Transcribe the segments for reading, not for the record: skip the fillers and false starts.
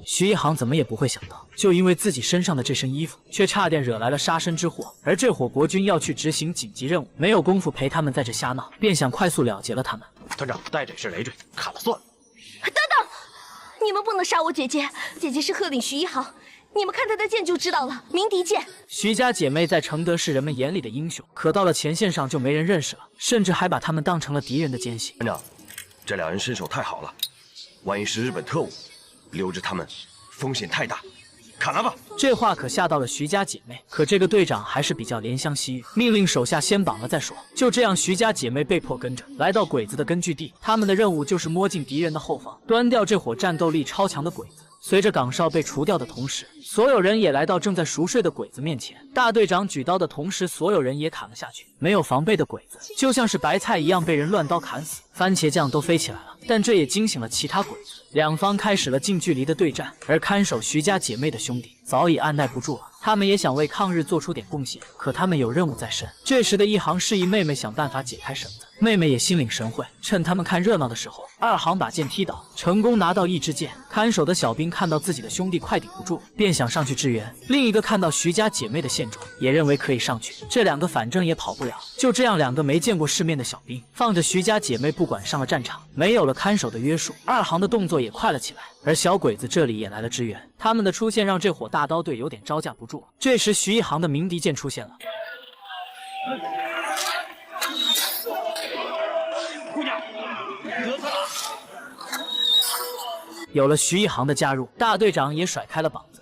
徐一航怎么也不会想到，就因为自己身上的这身衣服，却差点惹来了杀身之祸。而这伙国军要去执行紧急任务，没有功夫陪他们在这瞎闹，便想快速了结了他们。团长，带着也是累赘，砍了算了。等等，你们不能杀我姐姐，姐姐是鹤岭徐一航，你们看她的剑就知道了，鸣笛剑。徐家姐妹在承德是人们眼里的英雄，可到了前线上就没人认识了，甚至还把他们当成了敌人的奸细。团长，这两人身手太好了，万一是日本特务，留着他们风险太大，砍了吧！这话可吓到了徐家姐妹，可这个队长还是比较怜香惜玉，命令手下先绑了再说。就这样，徐家姐妹被迫跟着来到鬼子的根据地，他们的任务就是摸进敌人的后方，端掉这伙战斗力超强的鬼子。随着岗哨被除掉的同时，所有人也来到正在熟睡的鬼子面前。大队长举刀的同时，所有人也砍了下去。没有防备的鬼子就像是白菜一样被人乱刀砍死，番茄酱都飞起来了。但这也惊醒了其他鬼子，两方开始了近距离的对战。而看守徐家姐妹的兄弟早已按耐不住了，他们也想为抗日做出点贡献，可他们有任务在身。这时的一航示意妹妹想办法解开绳子，妹妹也心领神会。趁他们看热闹的时候，二航把剑踢倒，成功拿到一支箭。看守的小兵看到自己的兄弟快顶不住，便想上去支援。另一个看到徐家姐妹的现状，也认为可以上去。这两个反正也跑不了，就这样，两个没见过世面的小兵放着徐家姐妹不管上了战场。没有了看守的约束，二航的动作也快了起来。而小鬼子这里也来了支援，他们的出现让这伙大刀队有点招架不住了。这时徐一航的鸣笛剑出现了。姑娘，得策了！有了徐一航的加入，大队长也甩开了膀子。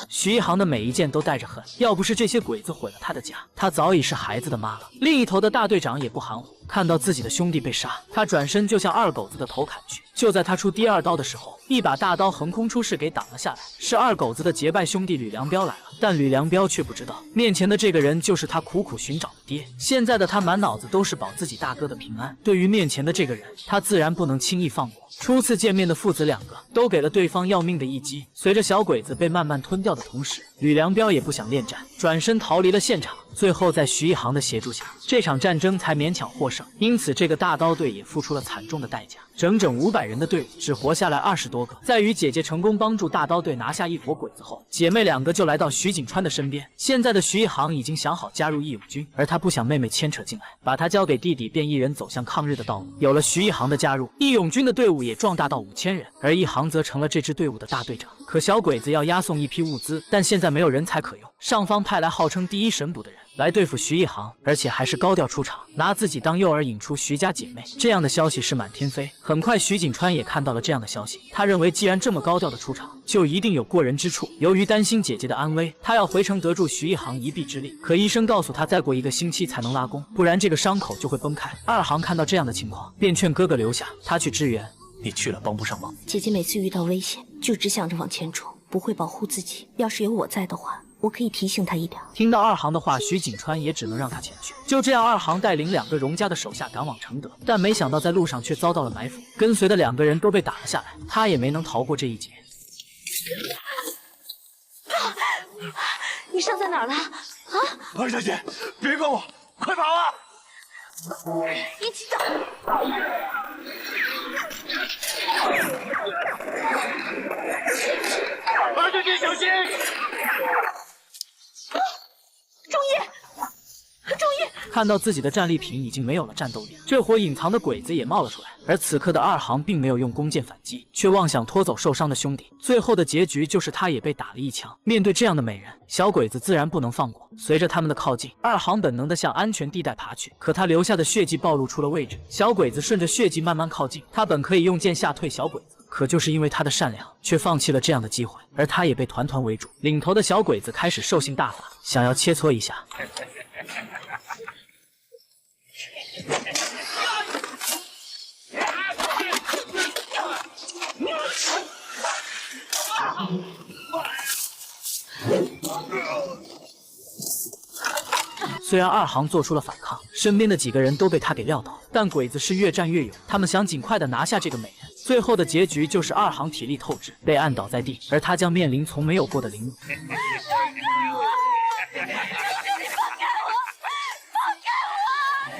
徐一航的每一剑都带着恨，要不是这些鬼子毁了他的家，他早已是孩子的妈了。另一头的大队长也不含糊，看到自己的兄弟被杀，他转身就向二狗子的头砍去。就在他出第二刀的时候，一把大刀横空出世给挡了下来，是二狗子的结拜兄弟吕良彪来了。但吕良彪却不知道，面前的这个人就是他苦苦寻找的爹。现在的他满脑子都是保自己大哥的平安，对于面前的这个人，他自然不能轻易放过。初次见面的父子两个都给了对方要命的一击。随着小鬼子被慢慢吞掉的同时，吕良彪也不想恋战，转身逃离了现场。最后在徐一航的协助下，这场战争才勉强获胜。因此这个大刀队也付出了惨重的代价，整整500人的队伍只活下来20多个。在与姐姐成功帮助大刀队拿下一伙鬼子后，姐妹两个就来到徐景川的身边。现在的徐一航已经想好加入义勇军，而他不想妹妹牵扯进来，把他交给弟弟，便一人走向抗日的道路。有了徐一航的加入，义勇军的队伍也壮大到5000人，而一航则成了这支队伍的大队长。可小鬼子要押送一批物资，但现在没有人才可用，上方派来号称第一神捕的人来对付徐一航，而且还是高调出场，拿自己当诱饵引出徐家姐妹。这样的消息是满天飞。很快徐景川也看到了这样的消息，他认为既然这么高调的出场，就一定有过人之处。由于担心姐姐的安危，他要回城得助徐一航一臂之力。可医生告诉他，再过1个星期才能拉弓，不然这个伤口就会崩开。二航看到这样的情况，便劝哥哥留下，他去支援。你去了帮不上忙。姐姐每次遇到危险，就只想着往前冲，不会保护自己。要是有我在的话，我可以提醒她一点。听到二航的话，徐景川也只能让他前去。就这样，二航带领2个荣家的手下赶往承德，但没想到在路上却遭到了埋伏，跟随的2个人都被打了下来，他也没能逃过这一劫。你伤在哪儿了？啊！二小姐，别管我，快跑啊！一起走！二小姐小心！钟义，钟义！看到自己的战利品已经没有了战斗力，这伙隐藏的鬼子也冒了出来。而此刻的二航并没有用弓箭反击，却妄想拖走受伤的兄弟。最后的结局就是他也被打了一枪。面对这样的美人，小鬼子自然不能放过。随着他们的靠近，二航本能地向安全地带爬去，可他留下的血迹暴露出了位置。小鬼子顺着血迹慢慢靠近，他本可以用剑吓退小鬼子，可就是因为他的善良，却放弃了这样的机会。而他也被团团围住，领头的小鬼子开始兽性大发，想要切磋一下。虽然二行做出了反抗，身边的几个人都被他给撂倒，但鬼子是越战越勇，他们想尽快的拿下这个美人。最后的结局就是二行体力透支，被按倒在地，而他将面临从没有过的凌辱。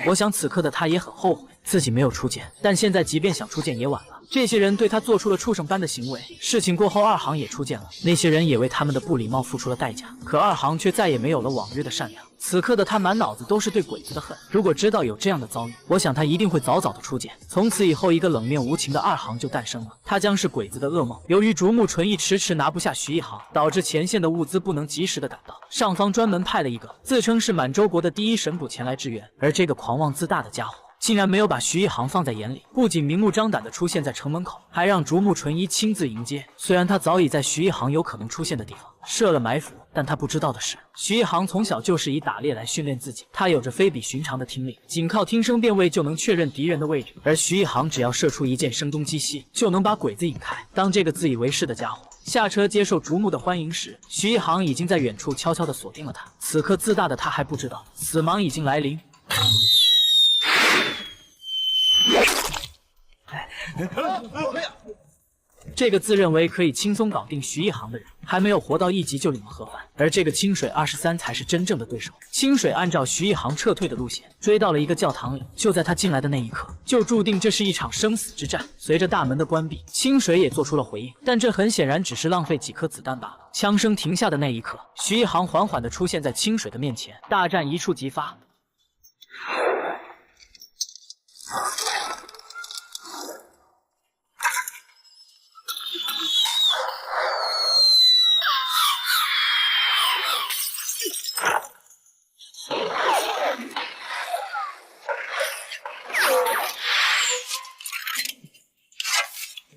我想此刻的他也很后悔自己没有出剑，但现在即便想出剑也晚了。这些人对他做出了畜生般的行为。事情过后，二行也出剑了，那些人也为他们的不礼貌付出了代价。可二行却再也没有了往日的善良。此刻的他满脑子都是对鬼子的恨。如果知道有这样的遭遇，我想他一定会早早的出剑。从此以后，一个冷面无情的二行就诞生了，他将是鬼子的噩梦。由于竹木纯一迟迟拿不下徐一行，导致前线的物资不能及时的赶到，上方专门派了一个自称是满洲国的第一神捕前来支援，而这个狂妄自大的家伙竟然没有把徐一行放在眼里，不仅明目张胆地出现在城门口，还让竹木纯一亲自迎接。虽然他早已在徐一行有可能出现的地方设了埋伏，但他不知道的是，徐一行从小就是以打猎来训练自己，他有着非比寻常的听力，仅靠听声辨位就能确认敌人的位置。而徐一行只要射出一箭声东击西，就能把鬼子引开。当这个自以为是的家伙下车接受竹木的欢迎时，徐一行已经在远处悄悄地锁定了他。此刻自大的他还不知道，死亡已经来临。这个自认为可以轻松搞定徐一行的人，还没有活到1级就领了盒饭，而这个清水23才是真正的对手。清水按照徐一行撤退的路线追到了一个教堂里，就在他进来的那一刻，就注定这是一场生死之战。随着大门的关闭，清水也做出了回应，但这很显然只是浪费几颗子弹罢了。枪声停下的那一刻，徐一行缓缓地出现在清水的面前，大战一触即发。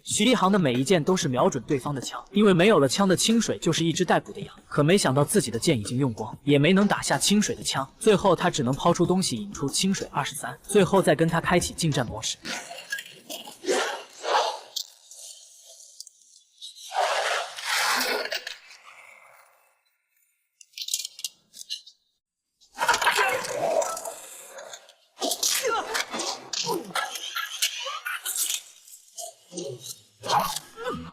徐一行的每一箭都是瞄准对方的枪，因为没有了枪的清水就是一只待捕的羊。可没想到自己的箭已经用光，也没能打下清水的枪，最后他只能抛出东西引出清水23，最后再跟他开启近战模式。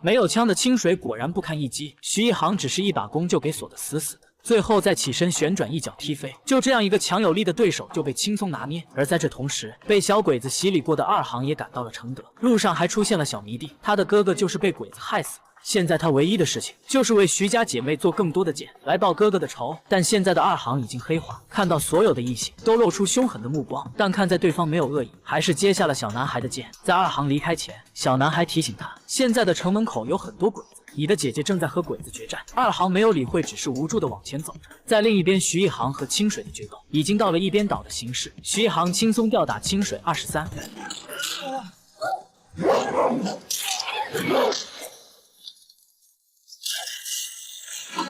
没有枪的清水果然不堪一击，徐一行只是一把弓就给锁得死死的，最后再起身旋转一脚踢飞。就这样一个强有力的对手就被轻松拿捏。而在这同时，被小鬼子洗礼过的二行也赶到了承德，路上还出现了小迷弟，他的哥哥就是被鬼子害死的。现在他唯一的事情就是为徐家姐妹做更多的剑，来报哥哥的仇。但现在的二行已经黑化，看到所有的异性都露出凶狠的目光，但看在对方没有恶意，还是接下了小男孩的剑。在二行离开前，小男孩提醒他，现在的城门口有很多鬼子，你的姐姐正在和鬼子决战。二行没有理会，只是无助的往前走着。在另一边，徐一行和清水的决斗已经到了一边倒的形势，徐一行轻松吊打清水23。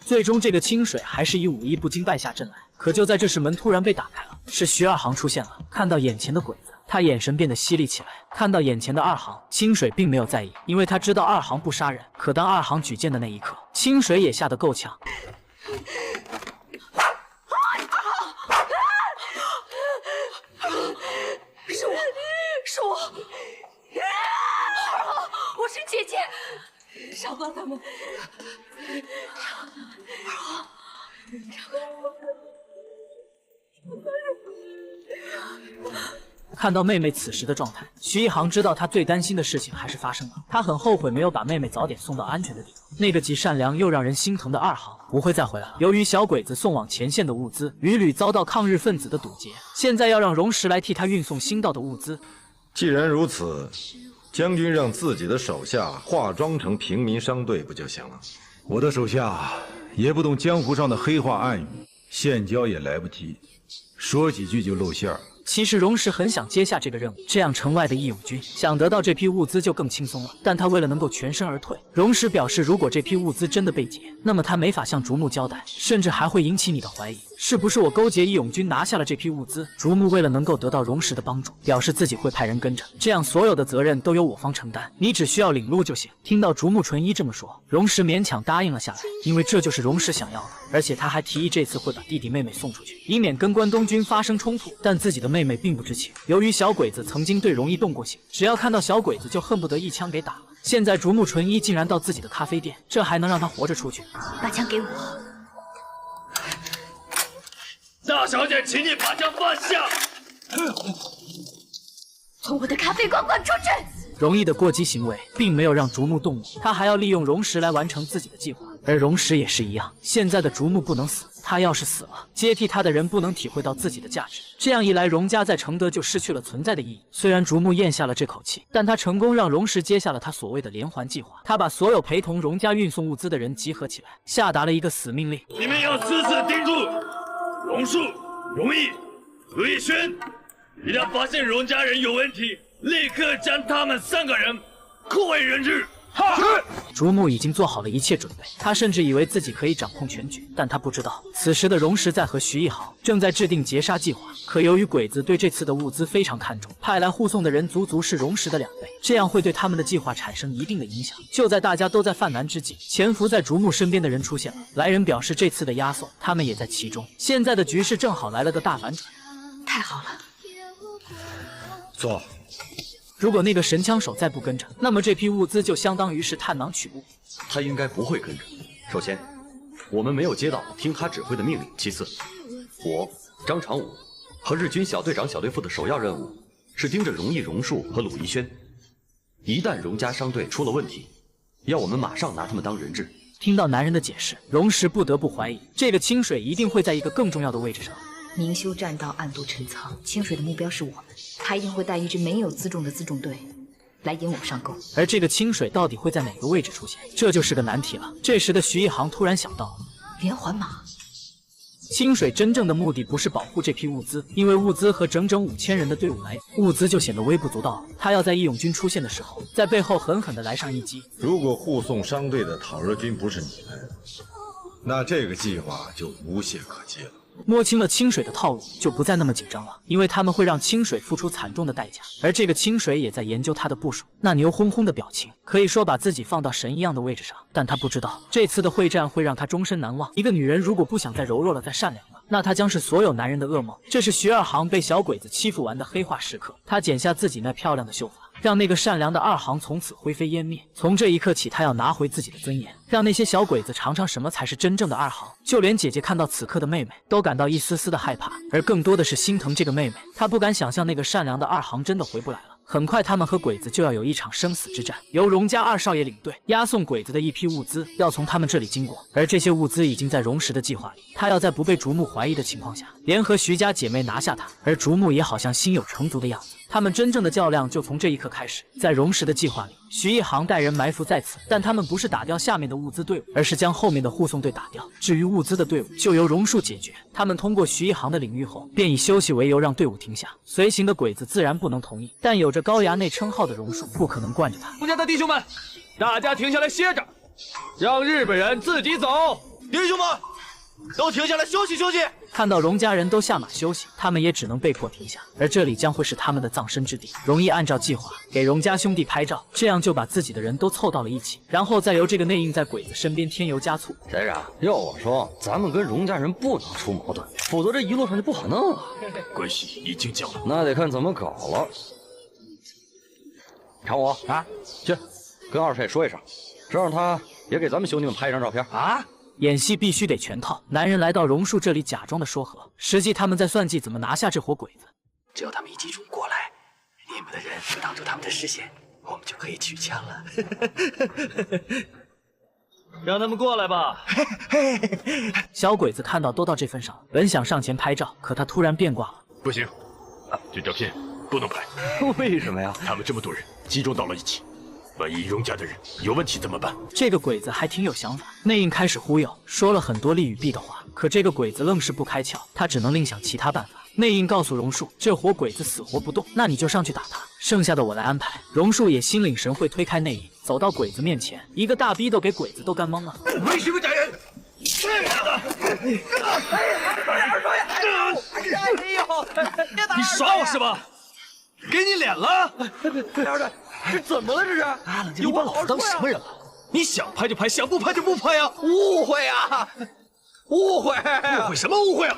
最终，这个清水还是以武艺不精败下阵来。可就在这时，门突然被打开了，是徐二行出现了。看到眼前的鬼子，他眼神变得犀利起来。看到眼前的二行，清水并没有在意，因为他知道二行不杀人。可当二行举剑的那一刻，清水也吓得够呛。是我，我是姐姐，少帮他们。看到妹妹此时的状态，徐一行知道他最担心的事情还是发生了。他很后悔没有把妹妹早点送到安全的地方。那个既善良又让人心疼的二行不会再回来了。由于小鬼子送往前线的物资屡屡遭到抗日分子的堵截，现在要让荣石来替他运送新到的物资。既然如此，将军让自己的手下化妆成平民商队不就行了？我的手下也不懂江湖上的黑话暗语，现教也来不及，说几句就露馅儿。其实荣石很想接下这个任务，这样城外的义勇军想得到这批物资就更轻松了。但他为了能够全身而退，荣石表示，如果这批物资真的被劫，那么他没法向竹木交代，甚至还会引起你的怀疑，是不是我勾结义勇军拿下了这批物资？竹木为了能够得到荣石的帮助，表示自己会派人跟着，这样所有的责任都由我方承担，你只需要领路就行。听到竹木纯一这么说，荣石勉强答应了下来，因为这就是荣石想要的，而且他还提议这次会把弟弟妹妹送出去，以免跟关东军发生冲突。但自己的妹妹并不知情，由于小鬼子曾经对荣一动过刑，只要看到小鬼子就恨不得一枪给打了。现在竹木纯一竟然到自己的咖啡店，这还能让他活着出去？把枪给我。大小姐，请你把枪放下。从我的咖啡馆滚出去！荣一的过激行为并没有让竹木动怒，他还要利用荣石来完成自己的计划，而荣石也是一样。现在的竹木不能死，他要是死了，接替他的人不能体会到自己的价值，这样一来，荣家在承德就失去了存在的意义。虽然竹木咽下了这口气，但他成功让荣石接下了他所谓的连环计划。他把所有陪同荣家运送物资的人集合起来，下达了一个死命令：你们要死死盯住榕树、荣义、何逸轩，一旦发现荣家人有问题，立刻将他们3个人扣为人质。竹木已经做好了一切准备，他甚至以为自己可以掌控全局，但他不知道，此时的荣石在和徐一豪正在制定劫杀计划。可由于鬼子对这次的物资非常看重，派来护送的人足足是荣石的2倍，这样会对他们的计划产生一定的影响。就在大家都在犯难之际，潜伏在竹木身边的人出现了。来人表示，这次的押送他们也在其中。现在的局势正好来了个大反转。太好了，坐。如果那个神枪手再不跟着，那么这批物资就相当于是探囊取物。他应该不会跟着。首先，我们没有接到听他指挥的命令；其次，我张长武和日军小队长、小队副的首要任务是盯着荣义、荣树和鲁宜轩。一旦荣家商队出了问题，要我们马上拿他们当人质。听到男人的解释，荣石不得不怀疑，这个清水一定会在一个更重要的位置上。明修栈道，暗度陈仓。清水的目标是我们，他一定会带一支没有辎重的辎重队来引我们上钩。而这个清水到底会在哪个位置出现，这就是个难题了。这时的徐一航突然想到，连环马。清水真正的目的不是保护这批物资，因为物资和整整5000人的队伍来，物资就显得微不足道了。他要在义勇军出现的时候，在背后狠狠地来上一击。如果护送商队的讨日军不是你们，那这个计划就无懈可击了。摸清了清水的套路，就不再那么紧张了，因为他们会让清水付出惨重的代价。而这个清水也在研究他的部署，那牛哄哄的表情，可以说把自己放到神一样的位置上。但他不知道，这次的会战会让他终身难忘。一个女人如果不想再柔弱了，再善良了，那她将是所有男人的噩梦。这是徐二航被小鬼子欺负完的黑化时刻，他剪下自己那漂亮的秀发，让那个善良的二航从此灰飞烟灭。从这一刻起，他要拿回自己的尊严，让那些小鬼子尝尝什么才是真正的二航。就连姐姐看到此刻的妹妹，都感到一丝丝的害怕，而更多的是心疼这个妹妹。她不敢想象那个善良的二航真的回不来了。很快，他们和鬼子就要有一场生死之战，由荣家二少爷领队押送鬼子的一批物资要从他们这里经过，而这些物资已经在荣石的计划里。他要在不被竹木怀疑的情况下，联合徐家姐妹拿下他，而竹木也好像心有成竹的样子。他们真正的较量就从这一刻开始。在荣石的计划里，徐一航带人埋伏在此，但他们不是打掉下面的物资队伍，而是将后面的护送队打掉。至于物资的队伍，就由榕树解决。他们通过徐一航的领域后，便以休息为由让队伍停下。随行的鬼子自然不能同意，但有着高衙内称号的榕树不可能惯着他。洪家的弟兄们，大家停下来歇着，让日本人自己走。弟兄们，都停下来休息休息。看到荣家人都下马休息，他们也只能被迫停下，而这里将会是他们的葬身之地。容易按照计划给荣家兄弟拍照，这样就把自己的人都凑到了一起，然后再由这个内应在鬼子身边添油加醋。谁啊？要我说，咱们跟荣家人不能出矛盾，否则这一路上就不好弄了。关系已经讲了，那得看怎么搞了。常武啊，去跟二帅说一声，让他也给咱们兄弟们拍一张照片啊。演戏必须得全套。男人来到榕树这里假装的说和，实际他们在算计怎么拿下这伙鬼子。只要他们一集中过来，你们的人就挡住他们的视线，我们就可以取枪了。让他们过来吧。小鬼子看到都到这份上，本想上前拍照，可他突然变卦了。不行，这照片不能拍。为什么呀？他们这么多人集中到了一起，万一荣家的人有问题怎么办？这个鬼子还挺有想法。内应开始忽悠，说了很多利与弊的话，可这个鬼子愣是不开窍，他只能另想其他办法。内应告诉榕树，这伙鬼子死活不动，那你就上去打他，剩下的我来安排。榕树也心领神会，推开内应，走到鬼子面前，一个大逼斗给鬼子都干懵了。为什么打人？你耍我是吧？给你脸了！这怎么了？这是？冷静，你把老子当什么人了？你想拍就拍，想不拍就不拍呀！误会啊！误会！误会什么误会啊？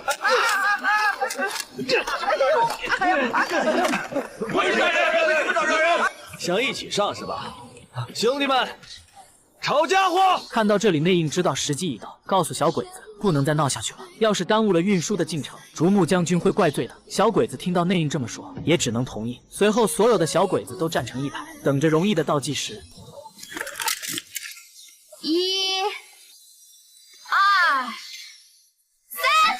想一起上是吧？兄弟们，抄家伙！看到这里，内应知道时机已到，告诉小鬼子不能再闹下去了，要是耽误了运输的进程，竹木将军会怪罪的。小鬼子听到内应这么说，也只能同意。随后，所有的小鬼子都站成一排，等着容易的倒计时。1、2、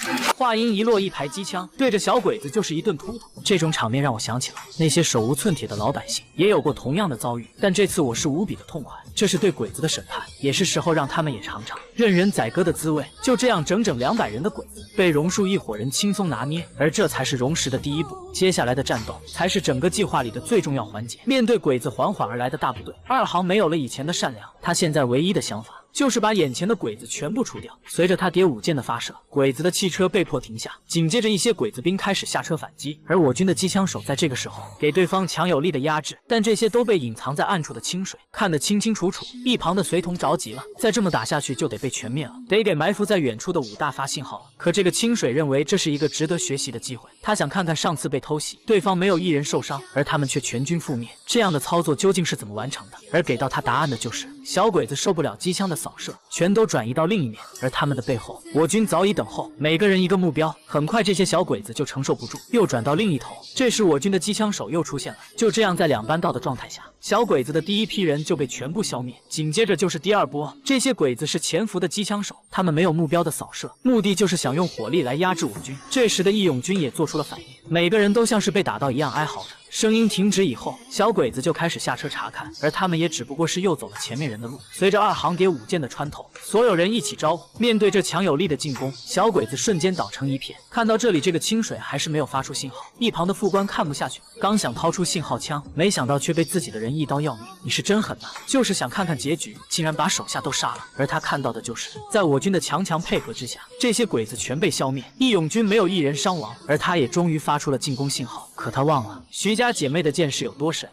3。话音一落，一排机枪对着小鬼子就是一顿突突。这种场面让我想起了那些手无寸铁的老百姓，也有过同样的遭遇。但这次我是无比的痛快，这是对鬼子的审判，也是时候让他们也尝尝任人宰割的滋味。就这样，整整200人的鬼子被榕树一伙人轻松拿捏，而这才是榕石的第一步。接下来的战斗才是整个计划里的最重要环节。面对鬼子缓缓而来的大部队，二行没有了以前的善良，他现在唯一的想法就是把眼前的鬼子全部除掉。随着他叠5箭的发射，鬼子的汽车被迫停下，紧接着一些鬼子兵开始下车反击，而我军的机枪手在这个时候给对方强有力的压制，但这些都被隐藏在暗处的清水看得清清楚楚。一旁的随从着急了，再这么打下去就得被全灭了，得给埋伏在远处的武大发信号了。可这个清水认为这是一个值得学习的机会，他想看看上次被偷袭，对方没有一人受伤，而他们却全军覆灭，这样的操作究竟是怎么完成的？而给到他答案的就是小鬼子受不了机枪的扫射，全都转移到另一面，而他们的背后，我军早已等候，每个人一个目标。很快，这些小鬼子就承受不住，又转到另一头。这时，我军的机枪手又出现了。就这样，在2班倒的状态下，小鬼子的第一批人就被全部消灭。紧接着就是第2波，这些鬼子是潜伏的机枪手，他们没有目标的扫射，目的就是想用火力来压制我军。这时的义勇军也做出了反应，每个人都像是被打到一样哀嚎着。声音停止以后，小鬼子就开始下车查看，而他们也只不过是又走了前面人的路。随着2行叠5箭的穿透，所有人一起招呼。面对这强有力的进攻，小鬼子瞬间倒成一片。看到这里，这个清水还是没有发出信号。一旁的副官看不下去，刚想掏出信号枪，没想到却被自己的人一刀要命。你是真狠呐！就是想看看结局，竟然把手下都杀了。而他看到的就是，在我军的强配合之下，这些鬼子全被消灭，义勇军没有一人伤亡。而他也终于发出了进攻信号，可他忘了徐家姐妹的见识有多深。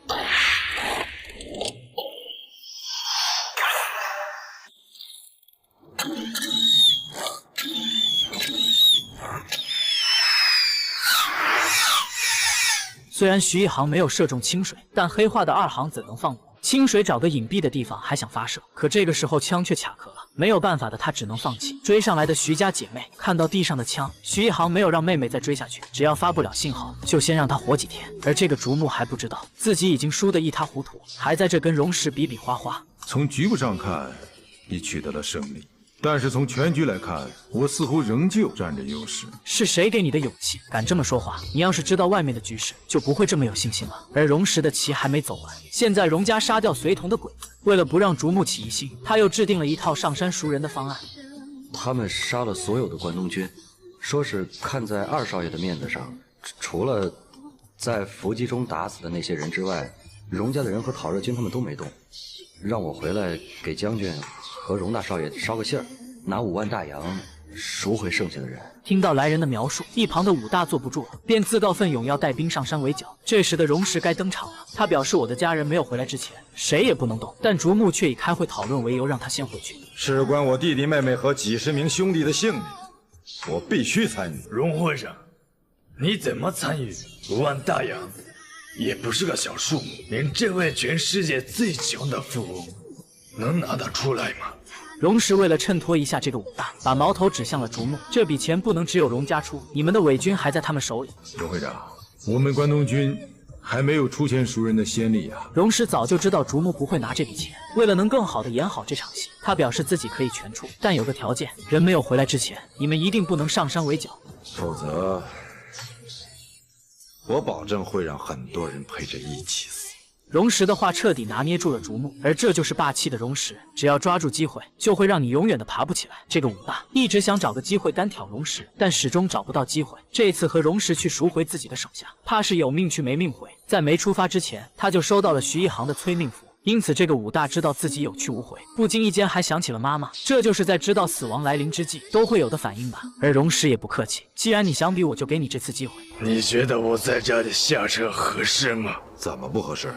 虽然徐一航没有射中清水，但黑化的2行怎能放过？清水找个隐蔽的地方还想发射，可这个时候枪却卡壳了。没有办法的他只能放弃。追上来的徐家姐妹看到地上的枪，徐一航没有让妹妹再追下去，只要发不了信号，就先让她活几天。而这个竹木还不知道自己已经输得一塌糊涂，还在这跟荣石比比划划。从局部上看，你取得了胜利。但是从全局来看，我似乎仍旧占着优势。是谁给你的勇气，敢这么说话？你要是知道外面的局势，就不会这么有信心了。而荣石的棋还没走完，现在荣家杀掉随同的鬼子，为了不让竹木起疑心，他又制定了一套上山赎人的方案。他们杀了所有的关东军，说是看在2少爷的面子上，除了在伏击中打死的那些人之外，荣家的人和讨热军他们都没动，让我回来给将军和荣大少爷捎个信儿，拿5万大洋赎回剩下的人。听到来人的描述，一旁的武大坐不住了，便自告奋勇要带兵上山围剿。这时的荣石该登场了，他表示我的家人没有回来之前，谁也不能动。但竹木却以开会讨论为由，让他先回去。事关我弟弟妹妹和几10名兄弟的性命，我必须参与。荣会长，你怎么参与5万大洋？也不是个小数目，连这位全世界最穷的富翁能拿得出来吗？荣石为了衬托一下这个武大，把矛头指向了竹木。这笔钱不能只有荣家出，你们的伪军还在他们手里。荣会长，我们关东军还没有出钱赎人的先例啊。荣石早就知道竹木不会拿这笔钱，为了能更好的演好这场戏，他表示自己可以全出，但有个条件，人没有回来之前，你们一定不能上山围剿，否则我保证会让很多人陪着一起死。荣石的话彻底拿捏住了竹木，而这就是霸气的荣石，只要抓住机会，就会让你永远的爬不起来。这个武大一直想找个机会单挑荣石，但始终找不到机会。这次和荣石去赎回自己的手下，怕是有命去没命回。在没出发之前，他就收到了徐一航的催命符。因此，这个武大知道自己有去无回，不经意间还想起了妈妈，这就是在知道死亡来临之际都会有的反应吧。而荣石也不客气，既然你想比，我就给你这次机会。你觉得我在这里下车合适吗？怎么不合适？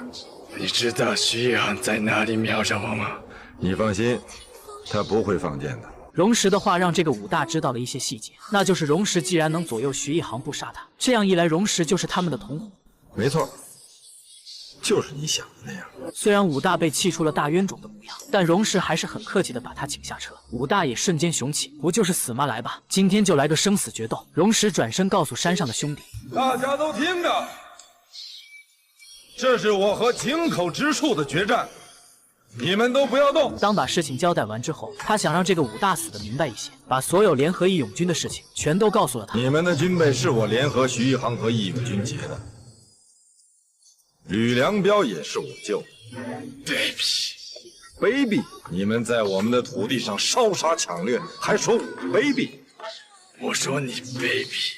你知道徐一航在哪里瞄着我吗？你放心，他不会放箭的。荣石的话让这个武大知道了一些细节，那就是荣石既然能左右徐一航不杀他，这样一来，荣石就是他们的同伙。没错。就是你想的那样。虽然武大被气出了大冤种的模样，但荣石还是很客气的把他请下车。武大也瞬间雄起，不就是死吗？来吧，今天就来个生死决斗。荣石转身告诉山上的兄弟：“大家都听着，这是我和井口直树的决战，你们都不要动。”当把事情交代完之后，他想让这个武大死的明白一些，把所有联合义勇军的事情全都告诉了他。你们的军备是我联合徐一航和义勇军劫的。吕良彪也是我救的。卑鄙！你们在我们的土地上烧杀抢掠，还说我卑鄙？我说你卑鄙，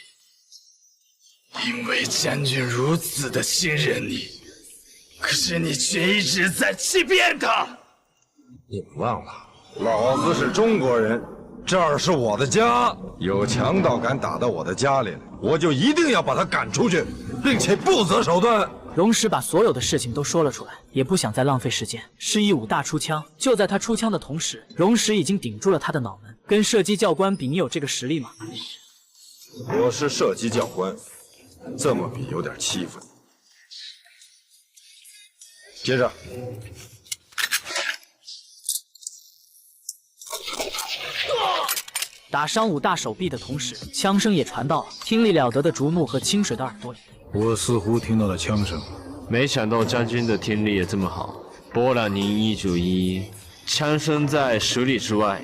因为将军如此的信任你，可是你却一直在欺骗他。你们忘了，老子是中国人，这儿是我的家。有强盗敢打到我的家里来，我就一定要把他赶出去，并且不择手段。荣石把所有的事情都说了出来，也不想再浪费时间，示意武大出枪。就在他出枪的同时，荣石已经顶住了他的脑门。跟射击教官比，你有这个实力吗？我是射击教官，这么比有点欺负你。接着，打伤武大手臂的同时，枪声也传到了听力了得的竹木和清水的耳朵里。我似乎听到了枪声，没想到将军的听力也这么好。波朗宁191，枪声在10里之外，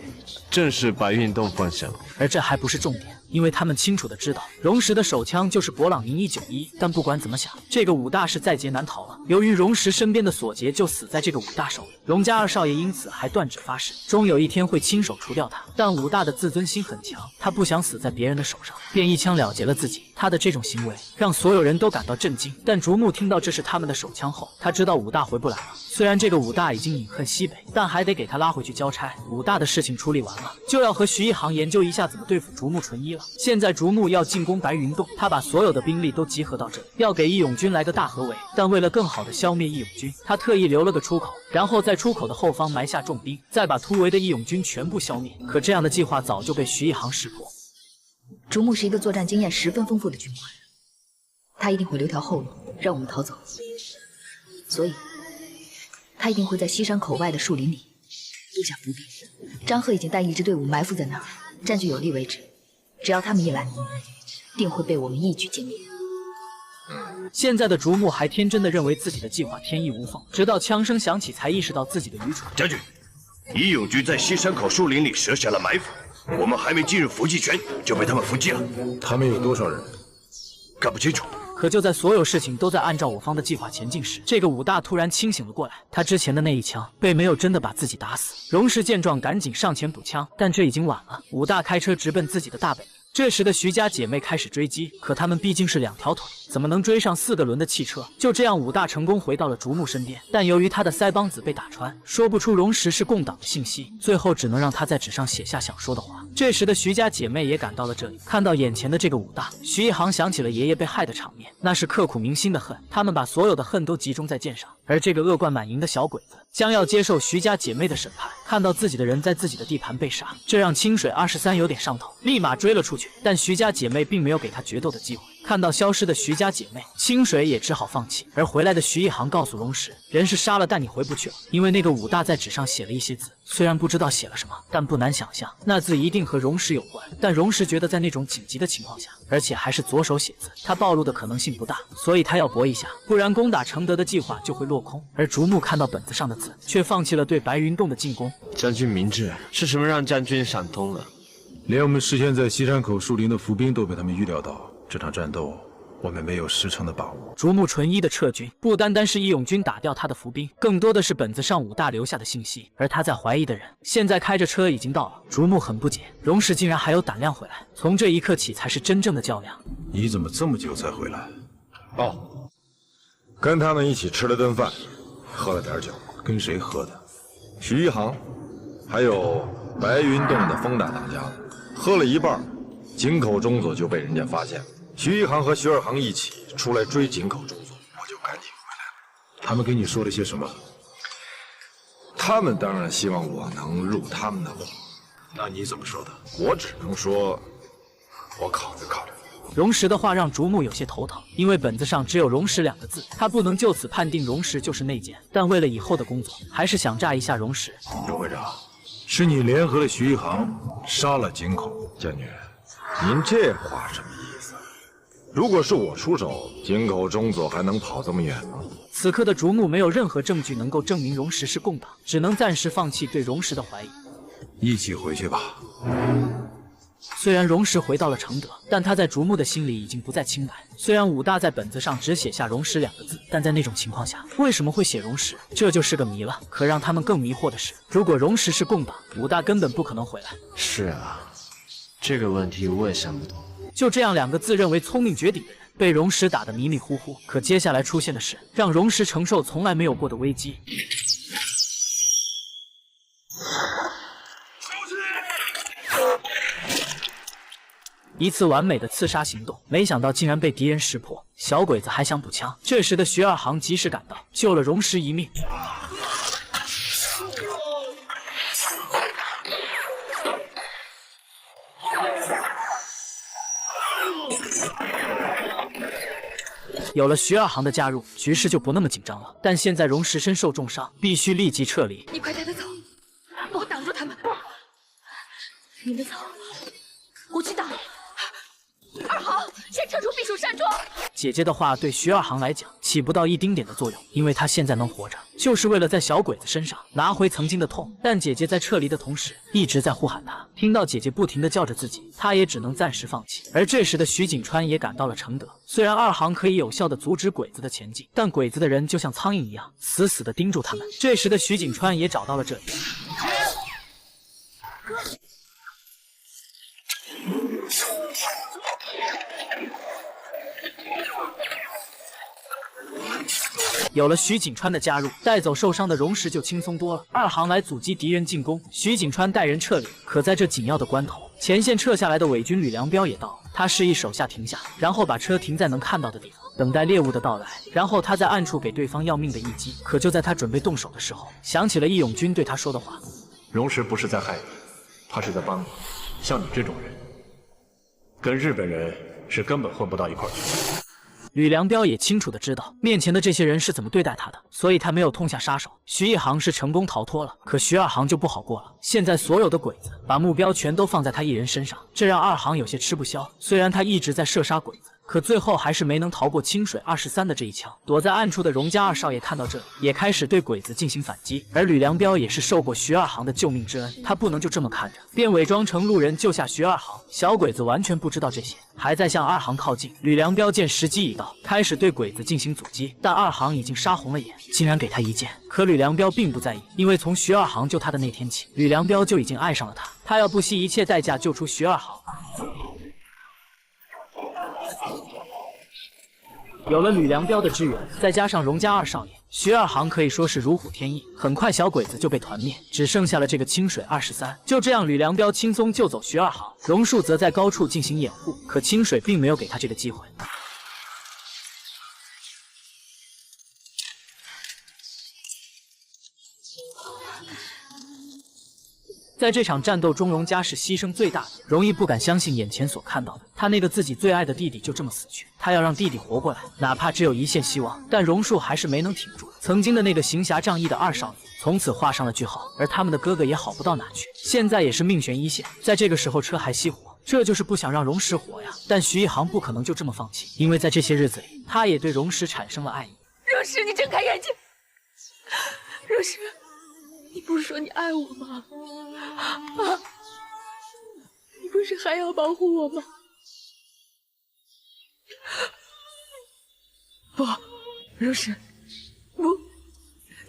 正是白运洞方向。而这还不是重点，因为他们清楚的知道荣石的手枪就是勃朗宁191。但不管怎么想，这个武大是在劫难逃了。由于荣石身边的锁结就死在这个武大手里，荣家二少爷因此还断指发誓，终有一天会亲手除掉他。但武大的自尊心很强，他不想死在别人的手上，便一枪了结了自己。他的这种行为让所有人都感到震惊。但竹木听到这是他们的手枪后，他知道武大回不来了。虽然这个武大已经饮恨西北，但还得给他拉回去交差。武大的事情处理完了，就要和徐一航研究一下怎么对付竹木纯一了。现在竹木要进攻白云洞，他把所有的兵力都集合到这里，要给义勇军来个大合围。但为了更好的消灭义勇军，他特意留了个出口，然后在出口的后方埋下重兵，再把突围的义勇军全部消灭。可这样的计划早就被徐一航识破。竹木是一个作战经验十分丰富的军官，他一定会留条后路让我们逃走，所以他一定会在西山口外的树林里布下伏笔。张贺已经带一支队伍埋伏在那儿，占据有利位置，只要他们一来，定会被我们一举歼灭。现在的竹木还天真的认为自己的计划天衣无缝，直到枪声响起才意识到自己的愚蠢。将军，义勇军在西山口树林里设下了埋伏，我们还没进入伏击圈就被他们伏击了。他们有多少人？看不清楚。可就在所有事情都在按照我方的计划前进时，这个武大突然清醒了过来。他之前的那一枪并没有真的把自己打死。荣石见状赶紧上前补枪，但这已经晚了。武大开车直奔自己的大本营。这时的徐家姐妹开始追击，可她们毕竟是2条腿，怎么能追上4个轮的汽车？就这样，武大成功回到了竹木身边，但由于他的腮帮子被打穿，说不出荣石是共党的信息，最后只能让他在纸上写下想说的话。这时的徐家姐妹也赶到了这里，看到眼前的这个武大，徐一航想起了爷爷被害的场面，那是刻骨铭心的恨，他们把所有的恨都集中在剑上。而这个恶贯满盈的小鬼子将要接受徐家姐妹的审判，看到自己的人在自己的地盘被杀，这让清水23有点上头，立马追了出去。但徐家姐妹并没有给他决斗的机会，看到消失的徐家姐妹，清水也只好放弃。而回来的徐一航告诉荣石，人是杀了，但你回不去了，因为那个武大在纸上写了一些字，虽然不知道写了什么，但不难想象那字一定和荣石有关。但荣石觉得在那种紧急的情况下，而且还是左手写字，他暴露的可能性不大，所以他要搏一下，不然攻打承德的计划就会落空。而竹木看到本子上的字，却放弃了对白云洞的进攻。将军明智，是什么让将军想通了？连我们事先在西山口树林的伏兵都被他们预料到，这场战斗我们没有10成的把握。竹木纯一的撤军，不单单是义勇军打掉他的伏兵，更多的是本子上武大留下的信息。而他在怀疑的人，现在开着车已经到了。竹木很不解，荣氏竟然还有胆量回来，从这一刻起才是真正的较量。你怎么这么久才回来？哦，跟他们一起吃了顿饭，喝了点酒。跟谁喝的？徐一航，还有白云洞的风大当家的。喝了一半，井口中佐就被人家发现了。徐一航和徐二航一起出来追井口中佐，我就赶紧回来了。他们跟你说了些什么？他们当然希望我能入他们的伙。那你怎么说的？我只能说，我考虑考虑。荣石的话让竹木有些头疼，因为本子上只有荣石2个字，他不能就此判定荣石就是内奸。但为了以后的工作，还是想炸一下荣石。荣会长，是你联合了徐一航杀了井口。将军，您这话什么意思？如果是我出手，井口中佐还能跑这么远吗？此刻的竹木没有任何证据能够证明荣石是共党，只能暂时放弃对荣石的怀疑。一起回去吧。虽然荣石回到了承德，但他在竹木的心里已经不再清白。虽然武大在本子上只写下荣石2个字，但在那种情况下，为什么会写荣石？这就是个谜了。可让他们更迷惑的是，如果荣石是共党，武大根本不可能回来。是啊，这个问题我也想不通。就这样，2个自认为聪明绝顶的人被荣石打得迷迷糊糊。可接下来出现的是让荣石承受从来没有过的危机。一次完美的刺杀行动，没想到竟然被敌人识破。小鬼子还想补枪，这时的徐二航及时赶到，救了荣石一命。有了徐二航的加入，局势就不那么紧张了。但现在荣石身受重伤，必须立即撤离。你快带他走，我挡住他们。你们走，我去挡。2号，先撤出避暑山庄。姐姐的话对徐二航来讲起不到一丁点的作用，因为他现在能活着，就是为了在小鬼子身上拿回曾经的痛。但姐姐在撤离的同时，一直在呼喊他。听到姐姐不停地叫着自己，他也只能暂时放弃。而这时的徐景川也赶到了承德。虽然2航可以有效地阻止鬼子的前进，但鬼子的人就像苍蝇一样，死死地盯住他们。这时的徐景川也找到了这里。有了徐景川的加入，带走受伤的荣石就轻松多了。2航来阻击敌人进攻，徐景川带人撤离。可在这紧要的关头，前线撤下来的伪军吕良彪也到了。他示意手下停下，然后把车停在能看到的地方，等待猎物的到来。然后他在暗处给对方要命的一击。可就在他准备动手的时候，想起了义勇军对他说的话：荣石不是在害你，他是在帮你。像你这种人，跟日本人是根本混不到一块儿去。吕良彪也清楚地知道面前的这些人是怎么对待他的，所以他没有痛下杀手。徐一航是成功逃脱了，可徐2航就不好过了。现在所有的鬼子把目标全都放在他一人身上，这让2航有些吃不消。虽然他一直在射杀鬼子，可最后还是没能逃过清水23的这一枪。躲在暗处的荣家2少爷看到这里，也开始对鬼子进行反击。而吕良彪也是受过徐2航的救命之恩，他不能就这么看着，便伪装成路人救下徐2航。小鬼子完全不知道这些，还在向2航靠近。吕良彪见时机已到，开始对鬼子进行阻击，但2航已经杀红了眼，竟然给他一剑。可吕良彪并不在意，因为从徐2航救他的那天起，吕良彪就已经爱上了他，他要不惜一切代价救出徐2航。有了吕良彪的支援，再加上荣家2少爷，徐2航可以说是如虎添翼。很快小鬼子就被团灭，只剩下了这个清水23。就这样，吕良彪轻松救走徐2航，荣树则在高处进行掩护。可清水并没有给他这个机会。在这场战斗中，荣家是牺牲最大的，容易不敢相信眼前所看到的。他那个自己最爱的弟弟就这么死去，他要让弟弟活过来，哪怕只有一线希望。但荣树还是没能挺住。曾经的那个行侠仗义的2少爷，从此画上了句号，而他们的哥哥也好不到哪去，现在也是命悬一线。在这个时候，车还熄火，这就是不想让荣石活呀。但徐一航不可能就这么放弃，因为在这些日子里，他也对荣石产生了爱意。荣石，你睁开眼睛。荣石，你不是说你爱我吗？啊，你不是还要保护我吗？不，荣氏，不，